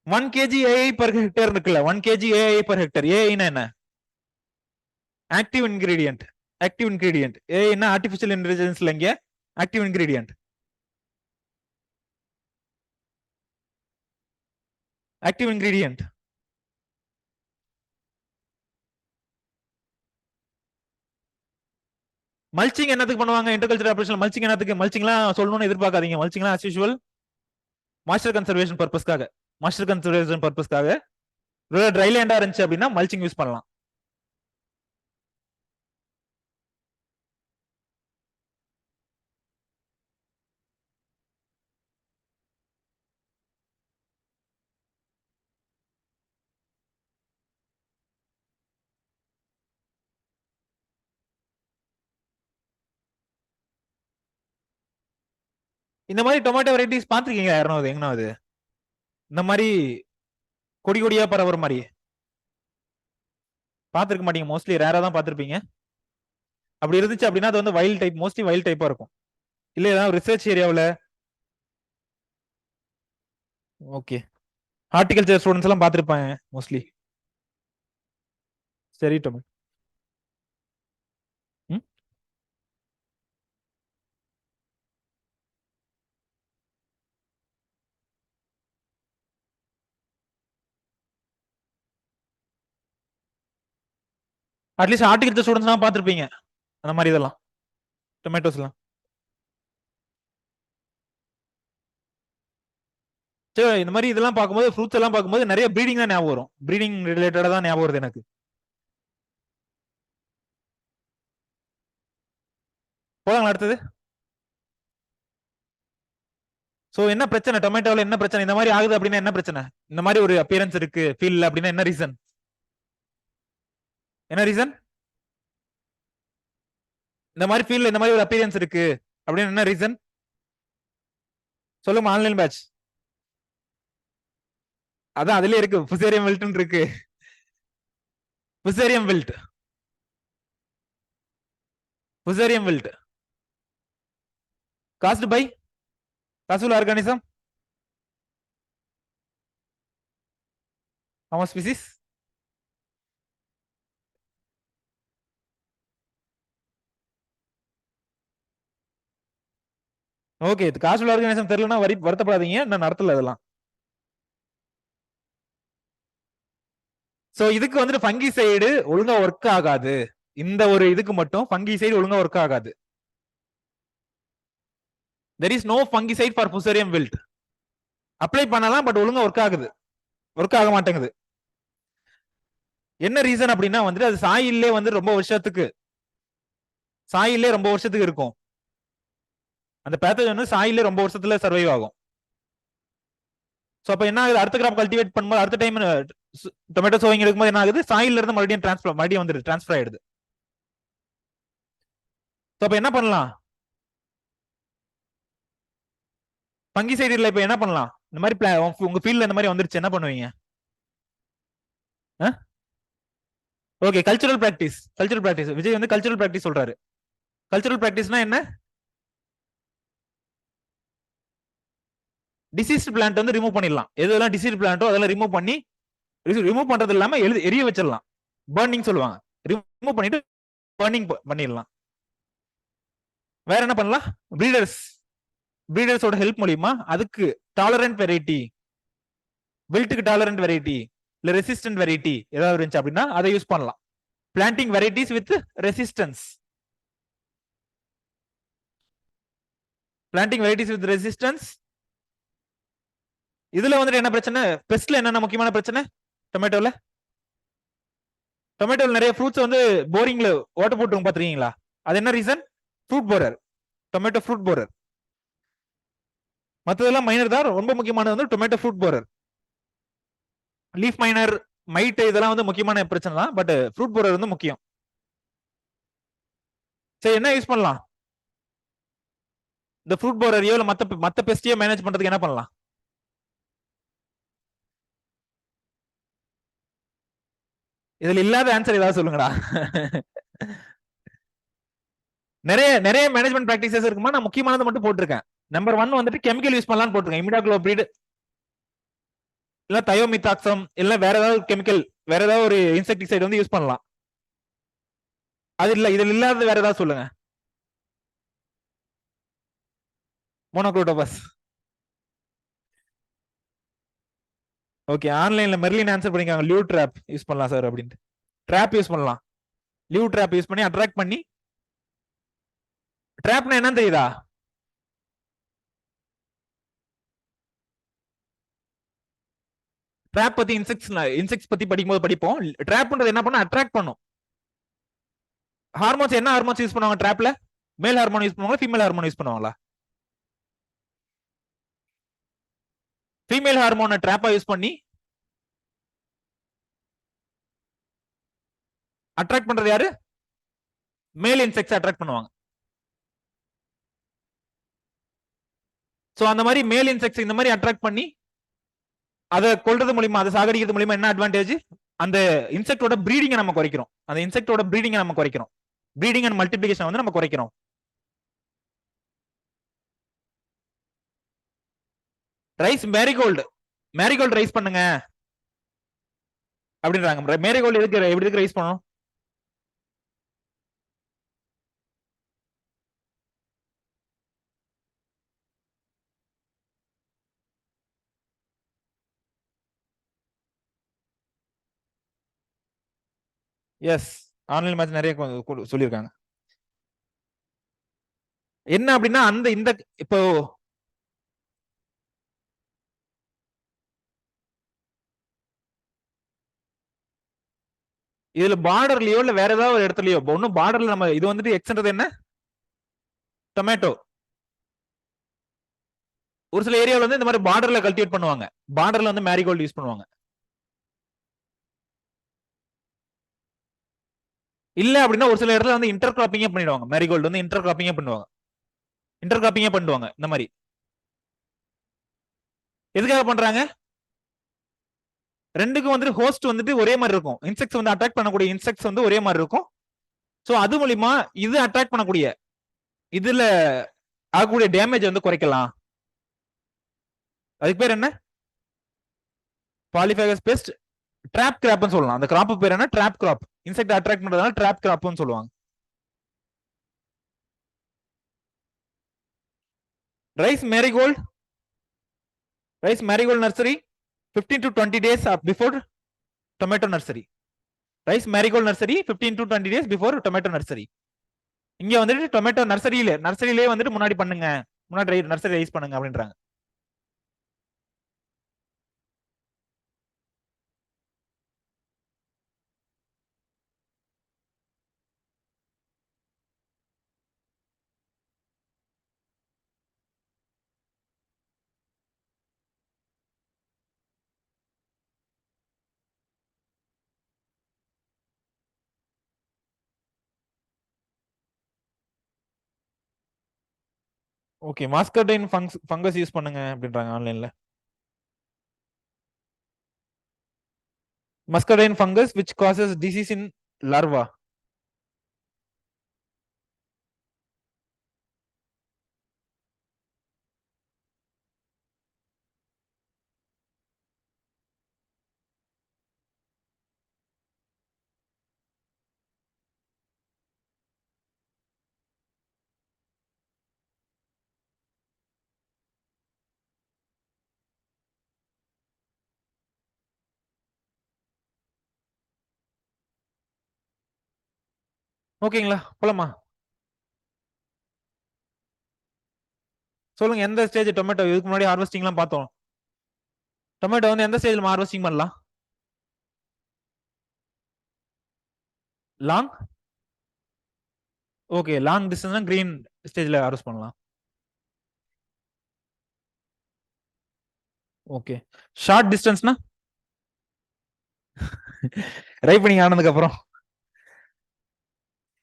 1 kg AI per hectare இருக்குல்ல, 1 kg AI per hectare. AI என்ன? Active ingredient. Active ingredient. AI என்ன? ஆர்டிபிஷியல் இன்டெலிஜென்ஸ்ல இங்க active ingredient. Active ingredient. Mulching என்னத்துக்கு பண்ணுவாங்க இன்டர்கல்ச்சர் ஆபரேஷன்? மல்ச்சிங் என்னத்துக்கு? மல்ச்சிங்லாம் சொல்லணும்னு எதிர்பார்க்காதீங்க. மல்ச்சிங்லாம் as usual மாஸ்டர் கன்சர்வேஷன் பர்பஸ்க்காக, மாஸ்டர் கன்சர்வேஷன் பர்பஸ்க்காக. ட்ரை லேண்டா இருந்துச்சு அப்படின்னா மல்ச்சிங் யூஸ் பண்ணலாம். இந்த மாதிரி டொமேட்டோ வெரைட்டிஸ் பாத்திருக்கீங்க யாருனாவது எங்கனாவது? இந்த மாதிரி கொடி கொடியா பரவுற மாதிரி பாத்துருக்க மாட்டீங்க. மோஸ்ட்லி ரேரா தான் பாத்திருப்பீங்க. அப்படி இருந்துச்சு அப்படின்னா அது வந்து வைல்ட் டைப், மோஸ்ட்லி வைல்ட் டைப்பா இருக்கும். இல்ல ஏதாவது ரிசர்ச் ஏரியாவில். ஓகே, ஹார்டிகல்ச்சர் ஸ்டூடெண்ட்ஸ் எல்லாம் பாத்திருப்பாங்க மோஸ்ட்லி. சரி டொமேட்டோ. அட்லீஸ்ட் ஹார்டிகல்ச்சர் ஸ்டூடெண்ட்ஸ் எல்லாம் பாத்திருப்பீங்க அந்த மாதிரி இதெல்லாம், டொமேட்டோஸ் எல்லாம். சரி, இந்த மாதிரி இதெல்லாம் பார்க்கும்போது, ஃப்ரூட்ஸ் எல்லாம் பார்க்கும்போது நிறைய ப்ரீடிங் தான் ஞாபகம் வரும். ப்ரீடிங் ரிலேட்டடா தான் ஞாபகம் வருது எனக்கு. போதாங்களா அடுத்தது? சோ என்ன பிரச்சனை டொமேட்டோல? என்ன பிரச்சனை இந்த மாதிரி ஆகுது அப்படின்னா? என்ன பிரச்சனை? இந்த மாதிரி ஒரு அப்பியரன்ஸ் இருக்கு ஃபீல்ட்ல அப்படின்னா என்ன ரீசன்? என்ன ரீசன்? இந்த மாதிரி ஃபீல்ட்ல இந்த மாதிரி ஒரு அப்பியரன்ஸ் இருக்கு அப்படின்னு என்ன ரீசன்? சொல்லுங்க. ஆன்லைன் பேட்ச் அதான் அதுலயே இருக்கு, புசேரியம் வில்ட் இருக்கு. Fusarium wilt, Fusarium wilt caused by காசுல organism. How much species? Okay, காசுல ஆர்கானிசம் தெரியலன்னா வருத்தப்படாதீங்க, நான் நடத்தல அதெல்லாம். சோ இதுக்கு வந்துட்டு ஃபங்கி சைடு ஒழுங்கா ஒர்க் ஆகாது. இந்த ஒரு இதுக்கு மட்டும் ஃபங்கிசைடு ஒழுங்கா ஒர்க் ஆகாது. there is no fungicide for fusarium wilt. Apply பண்ணலாம், பட் ஒழுங்கா ஒர்க் ஆகுது, ஒர்க் ஆக மாட்டேங்குது. என்ன ரீசன் அப்படின்னா வந்துட்டு அது சாயிலே வந்து ரொம்ப வருஷத்துக்கு இருக்கும். அந்த பேத்தஜன் சாயிலே ரொம்ப வருஷத்துல சர்வைவ் ஆகும். சோ அப்ப என்ன ஆகுது, அடுத்த கிராப் கல்டிவேட் பண்ணும்போது அடுத்த டைம் டொமேட்டோ சோவிங் எடுக்கும்போது என்ன ஆகுது, சாயில இருந்து மறுபடியும் வந்துட்டு டிரான்ஸ்ஃபர் ஆயிடுது. சோ அப்ப என்ன பண்ணலாம், ஃபங்கிசைடுல இப்ப என்ன பண்ணலாம், இந்த மாதிரி உங்க ஃபீல்ட்ல இந்த மாதிரி வந்துருச்சு, என்ன பண்ணுவீங்க? Okay, cultural practice. விஜய் வந்து கல்ச்சுரல் பிராக்டிஸ் சொல்றாரு. கல்ச்சுரல் பிராக்டிஸ்னா என்ன? டிசீஸ்ட் பிளான்ட் வந்து ரிமூவ் பண்ணிடலாம். எதெல்லாம் டிசீஸ் பிளான்ட்டோ அதெல்லாம் ரிமூவ் பண்ணி, ரிமூவ் பண்றது இல்லாம எரிய வச்சிடலாம். பர்னிங் சொல்லுவாங்க. ரிமூவ் பண்ணிட்டு பர்னிங் பண்ணிடலாம். வேற என்ன பண்ணலாம்? பிரீடர்ஸோட ஹெல்ப் மூலியமா அதுக்கு டாலரண்ட் வெரைட்டி, வில்ட்டுக்கு டாலரண்ட் வெரைட்டி இல்ல ரெசிஸ்டன்ட் வெரைட்டி ஏதாவது இருந்துச்சு அப்படின்னா அதை யூஸ் பண்ணலாம். Planting varieties with resistance. இதுல வந்துட்டு என்ன பிரச்சனை, பெஸ்ட்ல என்னென்ன முக்கியமான பிரச்சனை டொமேட்டோல நிறைய ஃப்ரூட்ஸ் வந்து போரிங்ல ஓட்ட போட்டு பாத்துறீங்களா? அது என்ன reason? Fruit borer, tomato fruit borer. மற்றதெல்லாம் மைனர் தான், ரொம்ப முக்கியமானது வந்து tomato fruit borer. Leaf minor, might இதெல்லாம் வந்து முக்கியமான பிரச்சனை தான், பட் ஃப்ரூட் போரர் வந்து முக்கியம். சரி, என்ன யூஸ் பண்ணலாம்? இந்த ஃப்ரூட் போரரையோ இல்ல மத்த பெஸ்டியோ மேனேஜ் பண்றதுக்கு என்ன பண்ணலாம்? இதுல இல்லாத ஆன்சர் ஏதாவது சொல்லுங்கடா. நிறைய மேனேஜ்மெண்ட் பிராக்டிசஸ் இருக்குமா, நான் முக்கியமானது மட்டும் போட்டிருக்கேன். நம்பர் 1 வந்துட்டு கெமிக்கல் யூஸ் பண்ணலாம்னு போட்டிருக்கேன். இமிடாக்ளோபிரிட் இல்ல தயோமித்தாக்சம் இல்ல வேற ஏதாவது கெமிக்கல், வேற ஏதாவது ஒரு இன்செக்டிசைடு வந்து யூஸ் பண்ணலாம். அது இல்ல, இதுல இல்லாத வேற ஏதாவது சொல்லுங்க. மோனோக்ரோட்டோபஸ். ஓகே, ஆன்லைன்ல மெர்லின் ஆன்சர் பண்ணிருக்காங்க, லியூ ட்ராப் யூஸ் பண்ணலாம் சார் அப்படின்ட்டு. ட்ராப் யூஸ் பண்ணலாம், லியூ ட்ராப் யூஸ் பண்ணி அட்ராக்ட் பண்ணி. ட்ராப்னா என்னன்னு தெரியுதா? ட்ராப் பத்தி இன்செக்ட்ஸ் பத்தி படிக்கும்போது படிப்போம். ட்ராப்ன்றது என்ன பண்ண, அட்ராக்ட் பண்ணும். ஹார்மோன்ஸ், என்ன ஹார்மோன்ஸ் யூஸ் பண்ணுவாங்க ட்ராப்ல? மேல் ஹார்மோன் யூஸ் பண்ணுவாங்க, ஃபீமேல் ஹார்மோன் யூஸ் பண்ணுவாங்களா? ஃபீமேல் ஹார்மோனை ட்ராப்பா யூஸ் பண்ணி அட்ராக்ட் பண்றது யாரு? மேல் இன்செக்ட்ஸ் அட்ராக்ட் பண்ணுவாங்க. சோ அந்த மாதிரி மேல் இன்செக்ட்ஸ் இந்த மாதிரி அட்ராக்ட் பண்ணி அதை கொல்றது மூலியமா, அதை சாகடிக்கிறது மூலியமா என்ன அட்வான்டேஜ்? அந்த இன்செக்டோட ப்ரீடிங்கை நம்ம குறைக்கிறோம். ப்ரீடிங் அண்ட் மல்டிபிளிகேஷன் வந்து நம்ம குறைக்கிறோம். ரைஸ் மேரிகோல்டு ரைஸ் பண்ணுங்க அப்படின்றாங்க. மேரிகோல்டு எப்படி ரைஸ் பண்ணணும்? எஸ், ஆன்லைன் மேட்ச் நிறைய சொல்லியிருக்காங்க. என்ன அப்படின்னா அந்த இந்த இப்போ இதுல பார்டர்லயோ இல்ல வேற ஏதாவது ஒரு இடத்துலயோ, ஒன்னும் பார்டர்ல நம்ம இது வந்துட்டு எக்ஸ்ன்றது என்ன, டொமேட்டோ. ஒரு சில ஏரியாவில் வந்து இந்த மாதிரி பார்டர்ல கல்டிவேட் பண்ணுவாங்க, பார்டர்ல வந்து மேரிகோல்டு யூஸ் பண்ணுவாங்க. இல்ல அப்படின்னா ஒரு சில இடத்துல வந்து இன்டர் கிராப்பிங்கே பண்ணிடுவாங்க. மேரிகோல்டு வந்து இன்டர் கிராப்பிங்கே பண்ணுவாங்க. இந்த மாதிரி எதுக்காக பண்றாங்க? ரெண்டுக்கும் வந்துட்டு ஹோஸ்ட் வந்துட்டு ஒரே மாதிரி இருக்கும். இன்செக்ட்ஸ் வந்து அட்ராக்ட் பண்ணக்கூடிய இன்செக்ட்ஸ் வந்து ஒரே மாதிரி இருக்கும். சோ அது மூலியமா இது அட்ராக்ட் பண்ணக்கூடிய இதுல ஆகக்கூடிய டேமேஜ் வந்து குறைக்கலாம். அதுக்கு பேர் என்ன? பாலிஃபேகஸ் பெஸ்ட் ட்ராப் கிராப்னு சொல்லலாம். அந்த கிராப் பேர் என்ன? Trap crop. இன்செக்ட் அட்ராக்ட் பண்றதுனால ட்ராப் கிராப்னு சொல்லுவாங்க. Rice marigold nursery 15 to 20 days before tomato nursery. Rice marigold nursery 15 to 20 days before tomato nursery. இங்க வந்துட்டு டொமேட்டோ நர்சரியிலே வந்துட்டு முன்னாடி பண்ணுங்க, முன்னாடி நர்சரி ரைஸ் பண்ணுங்க அப்படின்றாங்க. ஓகே, மாஸ்கடைன் ஃபங்கஸ் யூஸ் பண்ணுங்க அப்படின்றாங்க ஆன்லைன்ல. மஸ்கடைன் fungus which causes disease in larva. ஓகேங்களா, போலாமா? சொல்லுங்க, எந்த ஸ்டேஜ் டொமேட்டோ இதுக்கு முன்னாடி ஹார்வெஸ்டிங்லாம் பார்த்தோம். டொமேட்டோ வந்து எந்த ஸ்டேஜ்ல ஹார்வெஸ்டிங் பண்ணலாம்? Long. Okay, long distance green ஸ்டேஜ்ல ஹார்வெஸ்ட் பண்ணலாம். ஓகே, ஷார்ட் டிஸ்டன்ஸ்னா ரைப்பனிங் ஆனதுக்கு அப்புறம்.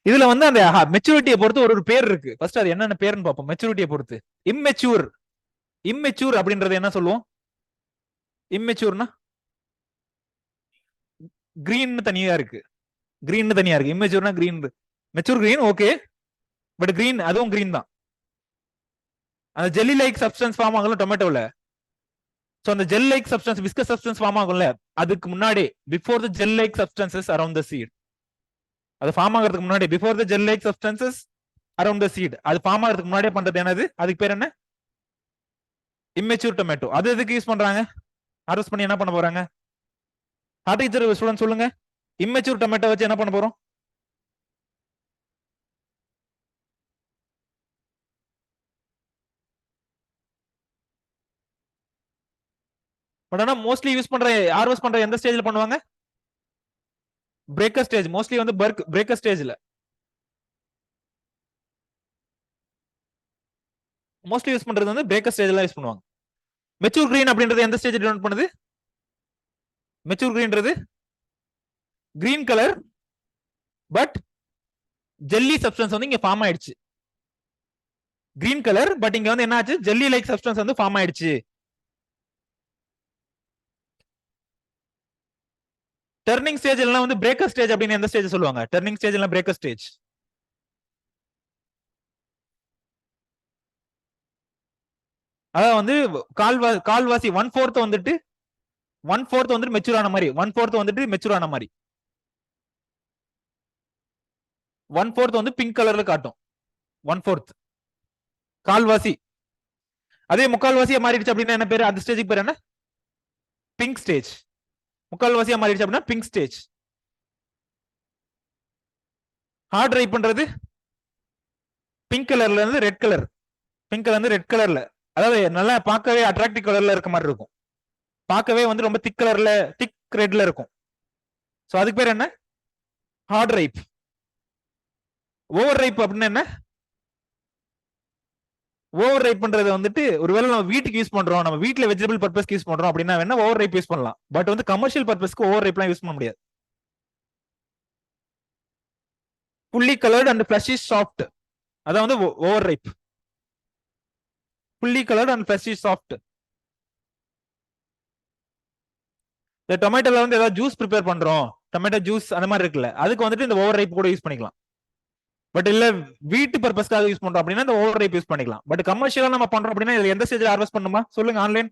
இதுல வந்து அந்த மெச்சூரிட்டியை பொறுத்து ஒரு பேர் இருக்கு. ஃபர்ஸ்ட் அது என்னென்ன பேருன்னு பார்ப்போம். மெச்சூரிட்டியை பொறுத்து இம்மெச்சூர். இம்மெச்சூர் அப்படின்றது என்ன சொல்லுவோம்? இம்மெச்சூர்னா கிரீன் தனியா இருக்கு, கிரீன் தனியா இருக்கு. இம்மெச்சூர்னா green, mature green. Okay, but green அதுவும் கிரீன் தான். அந்த ஜெல்லி லைக் சப்ஸ்டன்ஸ் ஃபார்ம் ஆகல டொமேட்டோல. சோ அந்த gel like substance, viscous substance form ஆகும்ல, அதுக்கு முன்னாடி before the gel like substances around the seed, அது ஃபார்ம் ஆகிறதுக்கு முன்னாடி before the gel like substances around the seed, அது ஃபார்ம் ஆகிறதுக்கு முன்னாடியே பண்றது என்னது? அதுக்கு பேர் என்ன? Immature tomato. அது எதுக்கு யூஸ் பண்றாங்க? ஹார்வெஸ்ட் பண்ணி என்ன பண்ண போறாங்க? ஹார்டிகல்ச்சர் ஸ்டூடெண்ட் சொல்லுங்க, இம்மெச்சூர் டொமேட்டோ வச்சு என்ன பண்ண போறோம்? பட் ஆனா மோஸ்ட்லி யூஸ் பண்ற, ஹார்வெஸ்ட் பண்ற எந்த ஸ்டேஜ்ல பண்ணுவாங்க? Breaker stage. மோஸ்ட்லி வந்து பிரேக்கர் ஸ்டேஜ்ல, மோஸ்ட்லி யூஸ் பண்றது வந்து பிரேக்கர் ஸ்டேஜ்ல யூஸ் பண்ணுவாங்க. மெச்சூர் கிரீன் அப்படின்றது எந்த ஸ்டேஜ் டெவலப் பண்ணுது? மெச்சூர் கிரீன்றது green colour, but jelly substance வந்து இங்க ஃபார்ம் ஆயிடுச்சு. கிரீன் கலர், பட் இங்க வந்து என்ன ஆச்சு? ஜெல்லி லைக் சப்ஸ்டன்ஸ் வந்து ஃபார்ம் ஆயிடுச்சு. டர்னிங் ஸ்டேஜ் எல்லாம் வந்து பிரேக்கர் ஸ்டேஜ் அப்படின்னு எந்த ஸ்டேஜ் சொல்லுவாங்க? டர்னிங் ஸ்டேஜ் எல்லாம் பிரேக்கர் ஸ்டேஜ். அதான் வந்து கால்வாசி 1/4 வந்துட்டு, 1/4 வந்துட்டு மெச்சூர் ஆன மாதிரி, 1/4 வந்துட்டு மெச்சூர் ஆன மாதிரி, 1/4 வந்து பிங்க் கலர்ல காட்டும். 1/4 கால்வாசி. அதே முக்கால்வாசியா மாறிடுச்சு அப்படின்னா என்ன பேரு? அந்த ஸ்டேஜுக்கு பேர் என்ன? Pink stage. முக்கால்வாசியா மாறிடுச்சு அப்படின்னா பிங்க் ஸ்டேஜ். ஹார்ட் ரைப் பண்றது பிங்க் கலர்ல இருந்து ரெட் கலர், பிங்க் கலர் இருந்து ரெட் கலர்ல, அதாவது நல்லா பார்க்கவே அட்ராக்டிவ் கலர்ல இருக்க மாதிரி இருக்கும். பார்க்கவே வந்து ரொம்ப திக் கலர்ல, திக் ரெட்ல இருக்கும். சோ அதுக்கு பேர் என்ன? Heart ripe. ஓவர் ரைப் அப்படின்னா என்ன? ஓவர் ரைப் பண்றது வந்துட்டு ஒருவேளை நம்ம வீட்டுக்கு யூஸ் பண்றோம், நம்ம வீட்டுல வெஜிடபிள் பர்பஸ் யூஸ் பண்றோம் அப்படின்னா வேணா ஓவர் ரைப் யூஸ் பண்ணலாம். பட் வந்து கமர்ஷியல் பர்பஸ்க்கு ஓவர் ரைப்லாம் யூஸ் பண்ண முடியாது. Fully coloured and flush is soft, அதான் வந்து over ripe. Fully coloured and flush is soft. இந்த டொமேட்டோல வந்து ஏதாவது ஜூஸ் ப்ரிப்பேர் பண்றோம், டொமேட்டோ ஜூஸ் அந்த மாதிரி இருக்குல்ல, அதுக்கு வந்துட்டு இந்த ஓவர் ரைப் கூட யூஸ் பண்ணிக்கலாம். பட் இல்ல வீட்டு பர்பஸ்க்காக யூஸ் பண்றோம் அப்படின்னா இந்த ஓவர் ரைப் யூஸ் பண்ணிக்கலாம். பட் கமர்ஷியலா நம்ம பண்றோம் அப்படின்னா இதுல எந்த ஸ்டேஜ்ல ஹார்வெஸ்ட் பண்ணுமா சொல்லுங்க ஆன்லைன்?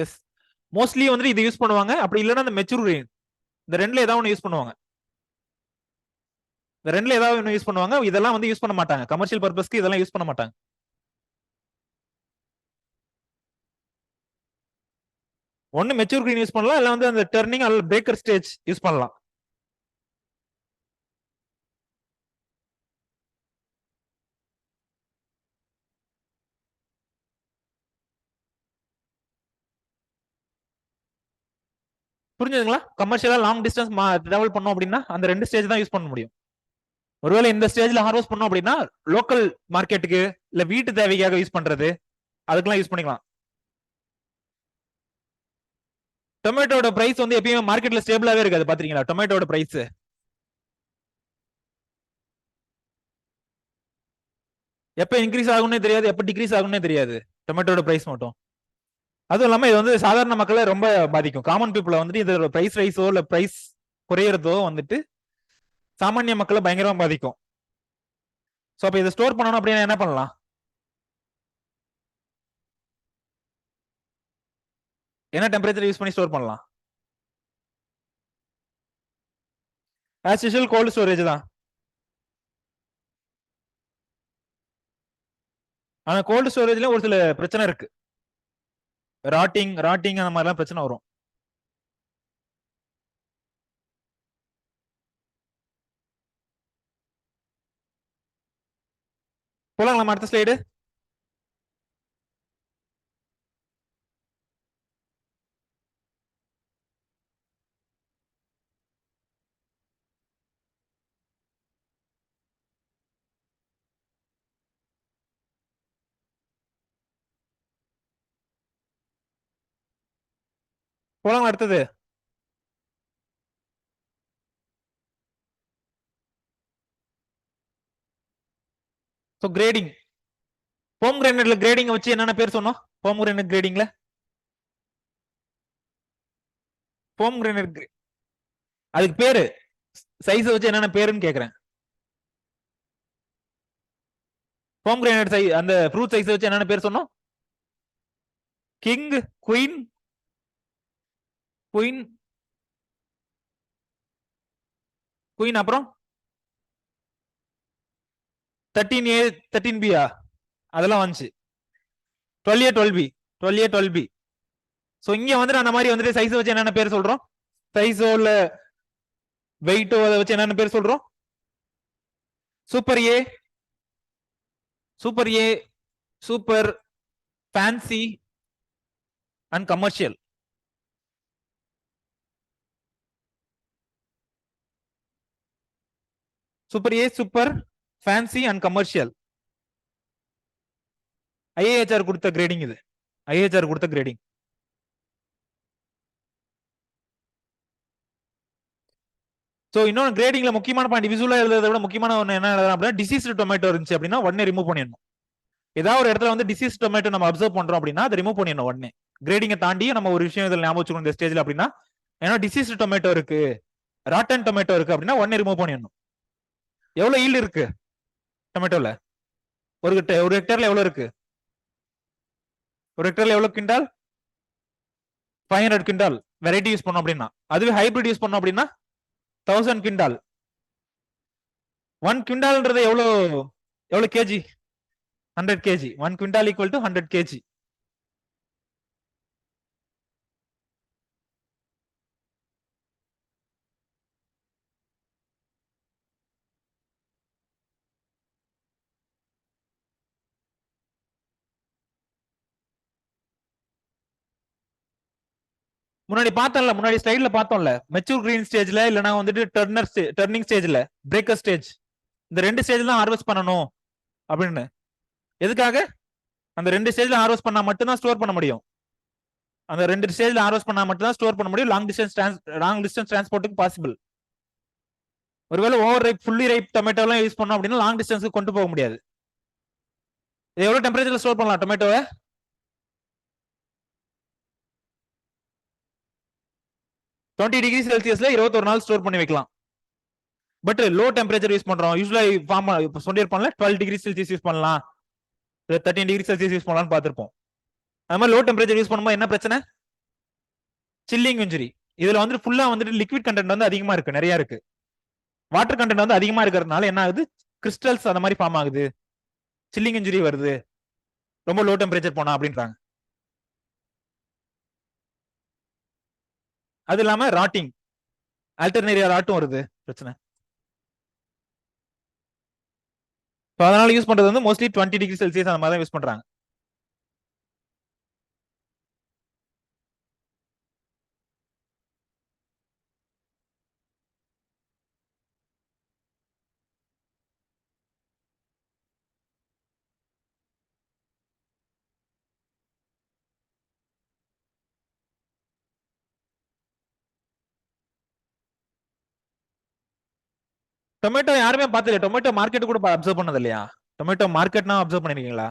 எஸ், மோஸ்ட்லி வந்துட்டு இது யூஸ் பண்ணுவாங்க. அப்படி இல்லைன்னா அந்த மெச்சூர் கிரெயின், இந்த ரெண்டுல ஏதாவது ஒன்று யூஸ் பண்ணுவாங்க. இந்த ரெண்டுல ஏதாவது ஒன்று யூஸ் பண்ணுவாங்க. இதெல்லாம் வந்து யூஸ் பண்ண மாட்டாங்க கமர்ஷியல் பர்பஸ்க்கு, இதெல்லாம் யூஸ் பண்ண மாட்டாங்க. ஒன்னு மெச்சூர் கிரீன் யூஸ் பண்ணலாம், இல்ல வந்து அந்த டர்னிங் அல்ல பிரேக்கர் ஸ்டேஜ் யூஸ் பண்ணலாம். புரிஞ்சுதுங்களா? கமர்ஷியலா லாங் டிஸ்டன்ஸ் டிராவல் பண்ணோம் அப்படின்னா அந்த ரெண்டு ஸ்டேஜ் தான் யூஸ் பண்ண முடியும். ஒருவேளை இந்த ஸ்டேஜ்ல ஹார்வெஸ்ட் பண்ணோம் அப்படின்னா லோக்கல் மார்க்கெட்டுக்கு இல்ல வீட்டு தேவைக்காக யூஸ் பண்றது, அதுக்கெல்லாம் யூஸ் பண்ணிக்கலாம். டொமேட்டோட பிரைஸ் வந்து எப்பயுமே மார்க்கெட்ல ஸ்டேபிளாவே இருக்காது. பாத்தீங்களா டொமேட்டோட பிரைஸ்? எப்ப இன்க்ரீஸ் ஆகும்னே தெரியாது, எப்ப டிக்ரீஸ் ஆகும்னே தெரியாது டொமேட்டோட பிரைஸ் மட்டும். அதுவும் இல்லாம இது வந்து சாதாரண மக்களை ரொம்ப பாதிக்கும். காமன் பீப்புளை வந்துட்டு இதோட பிரைஸ் ரைஸோ இல்ல பிரைஸ் குறையறதோ வந்துட்டு சாமானிய மக்களை பயங்கரமா பாதிக்கும். சோ அப்ப இதை ஸ்டோர் பண்ணணும் அப்படின்னா என்ன பண்ணலாம்? என்ன டெம்பரேச்சர் யூஸ் பண்ணி ஸ்டோர் பண்ணலாம்? ஆஸ் யூஷுவல் கோல்டு ஸ்டோரேஜ் தான். ஆனா கோல்டு ஸ்டோரேஜ்ல ஒரு சில பிரச்சனை இருக்கு. ராட்டிங் அந்த மாதிரிலாம் பிரச்சனை வரும். போலாம் நம்ம அடுத்த ஸ்லைடு. போலாம் அடுத்தது. So grading. போம் கிரானைட்ல கிரேடிங் வச்சு என்னென்ன பேர் சொன்னோம்? போம் கிரானைட் கிரேடிங்ல போம் கிரானைட் அதுக்கு பேரு சைஸ் வச்சு என்னென்ன பேருன்னு கேக்குறேன். போம் கிரானைட் சைஸ், அந்த ஃப்ரூட் சைஸ் வச்சு என்னென்ன பேர் சொன்னோம்? கிங், குயின், குயின், குயின், அப்புறம் 13A 13Bயா அதெல்லாம் வந்துச்சு. 12A 12B 12A 12B. So இங்க வந்துட்டு அந்த மாதிரி வந்துட்டு சைஸ் வச்சு என்னென்ன பேர் சொல்றோம்? சைஸோ இல்ல வெயிட்டோ அதை வச்சு என்னென்ன பேர் சொல்றோம்? Super A, super A, super, fancy and commercial. Super A, super, fancy and commercial. IAHR கொடுத்த கிரேடிங் இது. ஐஏஹெச்ஆர் கொடுத்த கிரேடிங். சோ இன்னொன்று கிரேடிங்ல முக்கியமான பாயிண்ட், விசுவலா எழுதுறத விட முக்கியமான ஒன்று என்ன எழுதலாம் அப்படின்னா, டிசீஸ்டு டொமேட்டோ இருந்துச்சு அப்படின்னா உடனே ரிமூவ் பண்ணிடணும். ஏதாவது ஒரு இடத்துல வந்து டிசீஸ் டொமேட்டோ நம்ம அப்சர்வ் பண்றோம் அப்படின்னா அதை ரிமூவ் பண்ணிடணும் உடனே. கிரேடிங்கை தாண்டி நம்ம ஒரு விஷயம் இதில் ஞாபகம் வச்சுக்கணும் இந்த ஸ்டேஜ்ல அப்படின்னா, ஏன்னா டிசீஸ்டு டொமேட்டோ இருக்கு, ராட்டன் டொமேட்டோ இருக்கு அப்படின்னா உடனே ரிமூவ் பண்ணிடணும். எவ்வளவு ஈல்டு இருக்கு டொமேட்டோல? ஒரு ஹெக்டேர்ல எவ்வளவு இருக்கு? ஒரு ஹெக்டேர்ல எவ்வளவு கிண்டால்? 500 கிண்டால் வெரைட்டி யூஸ் பண்ணோம் அப்படின்னா. அதுவே ஹைபிரிட் யூஸ் பண்ணோம் அப்படின்னா 1000 கிண்டால். 1 கிண்டால்ன்றது எவ்வளவு KG? 100 KG. 1 quintal equal to 100 KG. முன்னாடி பார்த்தோம்ல, முன்னாடி ஸ்லைட்ல பார்த்தோம்ல, மெச்சூர் கிரீன் ஸ்டேஜ்ல இல்லனா வந்துட்டு டர்னிங் ஸ்டேஜ்ல, பிரேக்கர் ஸ்டேஜ், இந்த ரெண்டு ஸ்டேஜ்ல தான் ஹார்வெஸ்ட் பண்ணணும் அப்படின்னு. எதுக்காக? அந்த ரெண்டு ஸ்டேஜ்ல ஹார்வெஸ்ட் பண்ணா மட்டும் தான் ஸ்டோர் பண்ண முடியும். அந்த ரெண்டு ஸ்டேஜ்ல ஹார்வெஸ்ட் பண்ணா மட்டும் தான் ஸ்டோர் பண்ண முடியும். லாங் டிஸ்டன்ஸ் டிரான்ஸ்போர்ட்டுக்கு பாசிபிள். ஒருவேளை over ripe, fully ripe tomato எல்லாம் யூஸ் பண்ணோம் அப்படின்னா லாங் டிஸ்டன்ஸ்க்கு கொண்டு போக முடியாது. இது எவ்வளவு டெம்பரேச்சர்ல ஸ்டோர் பண்ணலாம் டொமேட்டோவை? 20 டிகிரி செல்சியஸ்ல 21 நாள் ஸ்டோர் பண்ணி வைக்கலாம். பட் லோ டெம்பரேச்சர் யூஸ் பண்றோம். யூஸ்வலா ஃபார்ம் சொல்லியிருப்போம்ல 12 டிகிரி செல்சியஸ் யூஸ் பண்ணலாம், 13 டிகிரி செல்சியஸ் யூஸ் பண்ணலாம்னு பார்த்திருப்போம். அது மாதிரி லோ டெம்பரேச்சர் யூஸ் பண்ணும்போது என்ன பிரச்சனை? Chilling injury. இதுல வந்து ஃபுல்லா வந்துட்டு லிக்விட் கண்டென்ட் வந்து அதிகமா இருக்கு, நிறைய இருக்கு. வாட்டர் கண்டென்ட் வந்து அதிகமா இருக்கிறதுனால என்ன ஆகுது, கிறிஸ்டல்ஸ் அந்த மாதிரி ஃபார்ம் ஆகுது, சில்லிங் இன்ஜுரி வருது ரொம்ப லோ டெம்பரேச்சர் போனா அப்படின்றாங்க. அது இல்லாம ராட்டிங், ஆல்டர்னேரியா ராட்டும் வருது பிரச்சனை. அதனால யூஸ் பண்றது வந்து மோஸ்ட்லி 20°C அந்த மாதிரி தான் யூஸ் பண்றாங்க. டொமேட்டோ யாருமே பார்த்தது, டொமேட்டோ மார்க்கெட் கூட அப்சர்வ் பண்ணது இல்லையா? டொமேட்டோ மார்க்கெட்னா அப்சர்வ் பண்ணிருக்கீங்களா?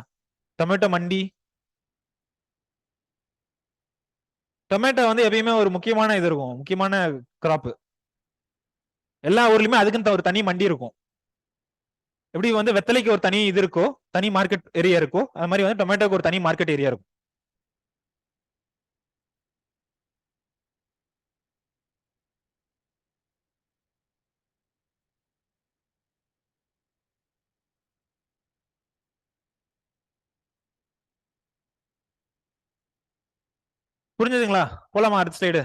டொமேட்டோ மண்டி. டொமேட்டோ வந்து எப்பயுமே ஒரு முக்கியமான இது இருக்கும், முக்கியமான கிராப். எல்லா ஊர்லயுமே அதுக்குன்னு ஒரு தனி மண்டி இருக்கும். எப்படி வந்து வெத்தலைக்கு ஒரு தனி இது இருக்கோ, தனி மார்க்கெட் ஏரியா இருக்கோ, அது மாதிரி வந்து டொமேட்டோக்கு ஒரு தனி மார்க்கெட் ஏரியா இருக்கும். புரிஞ்சுதுங்களா? போலாமா அடுத்த சைடு?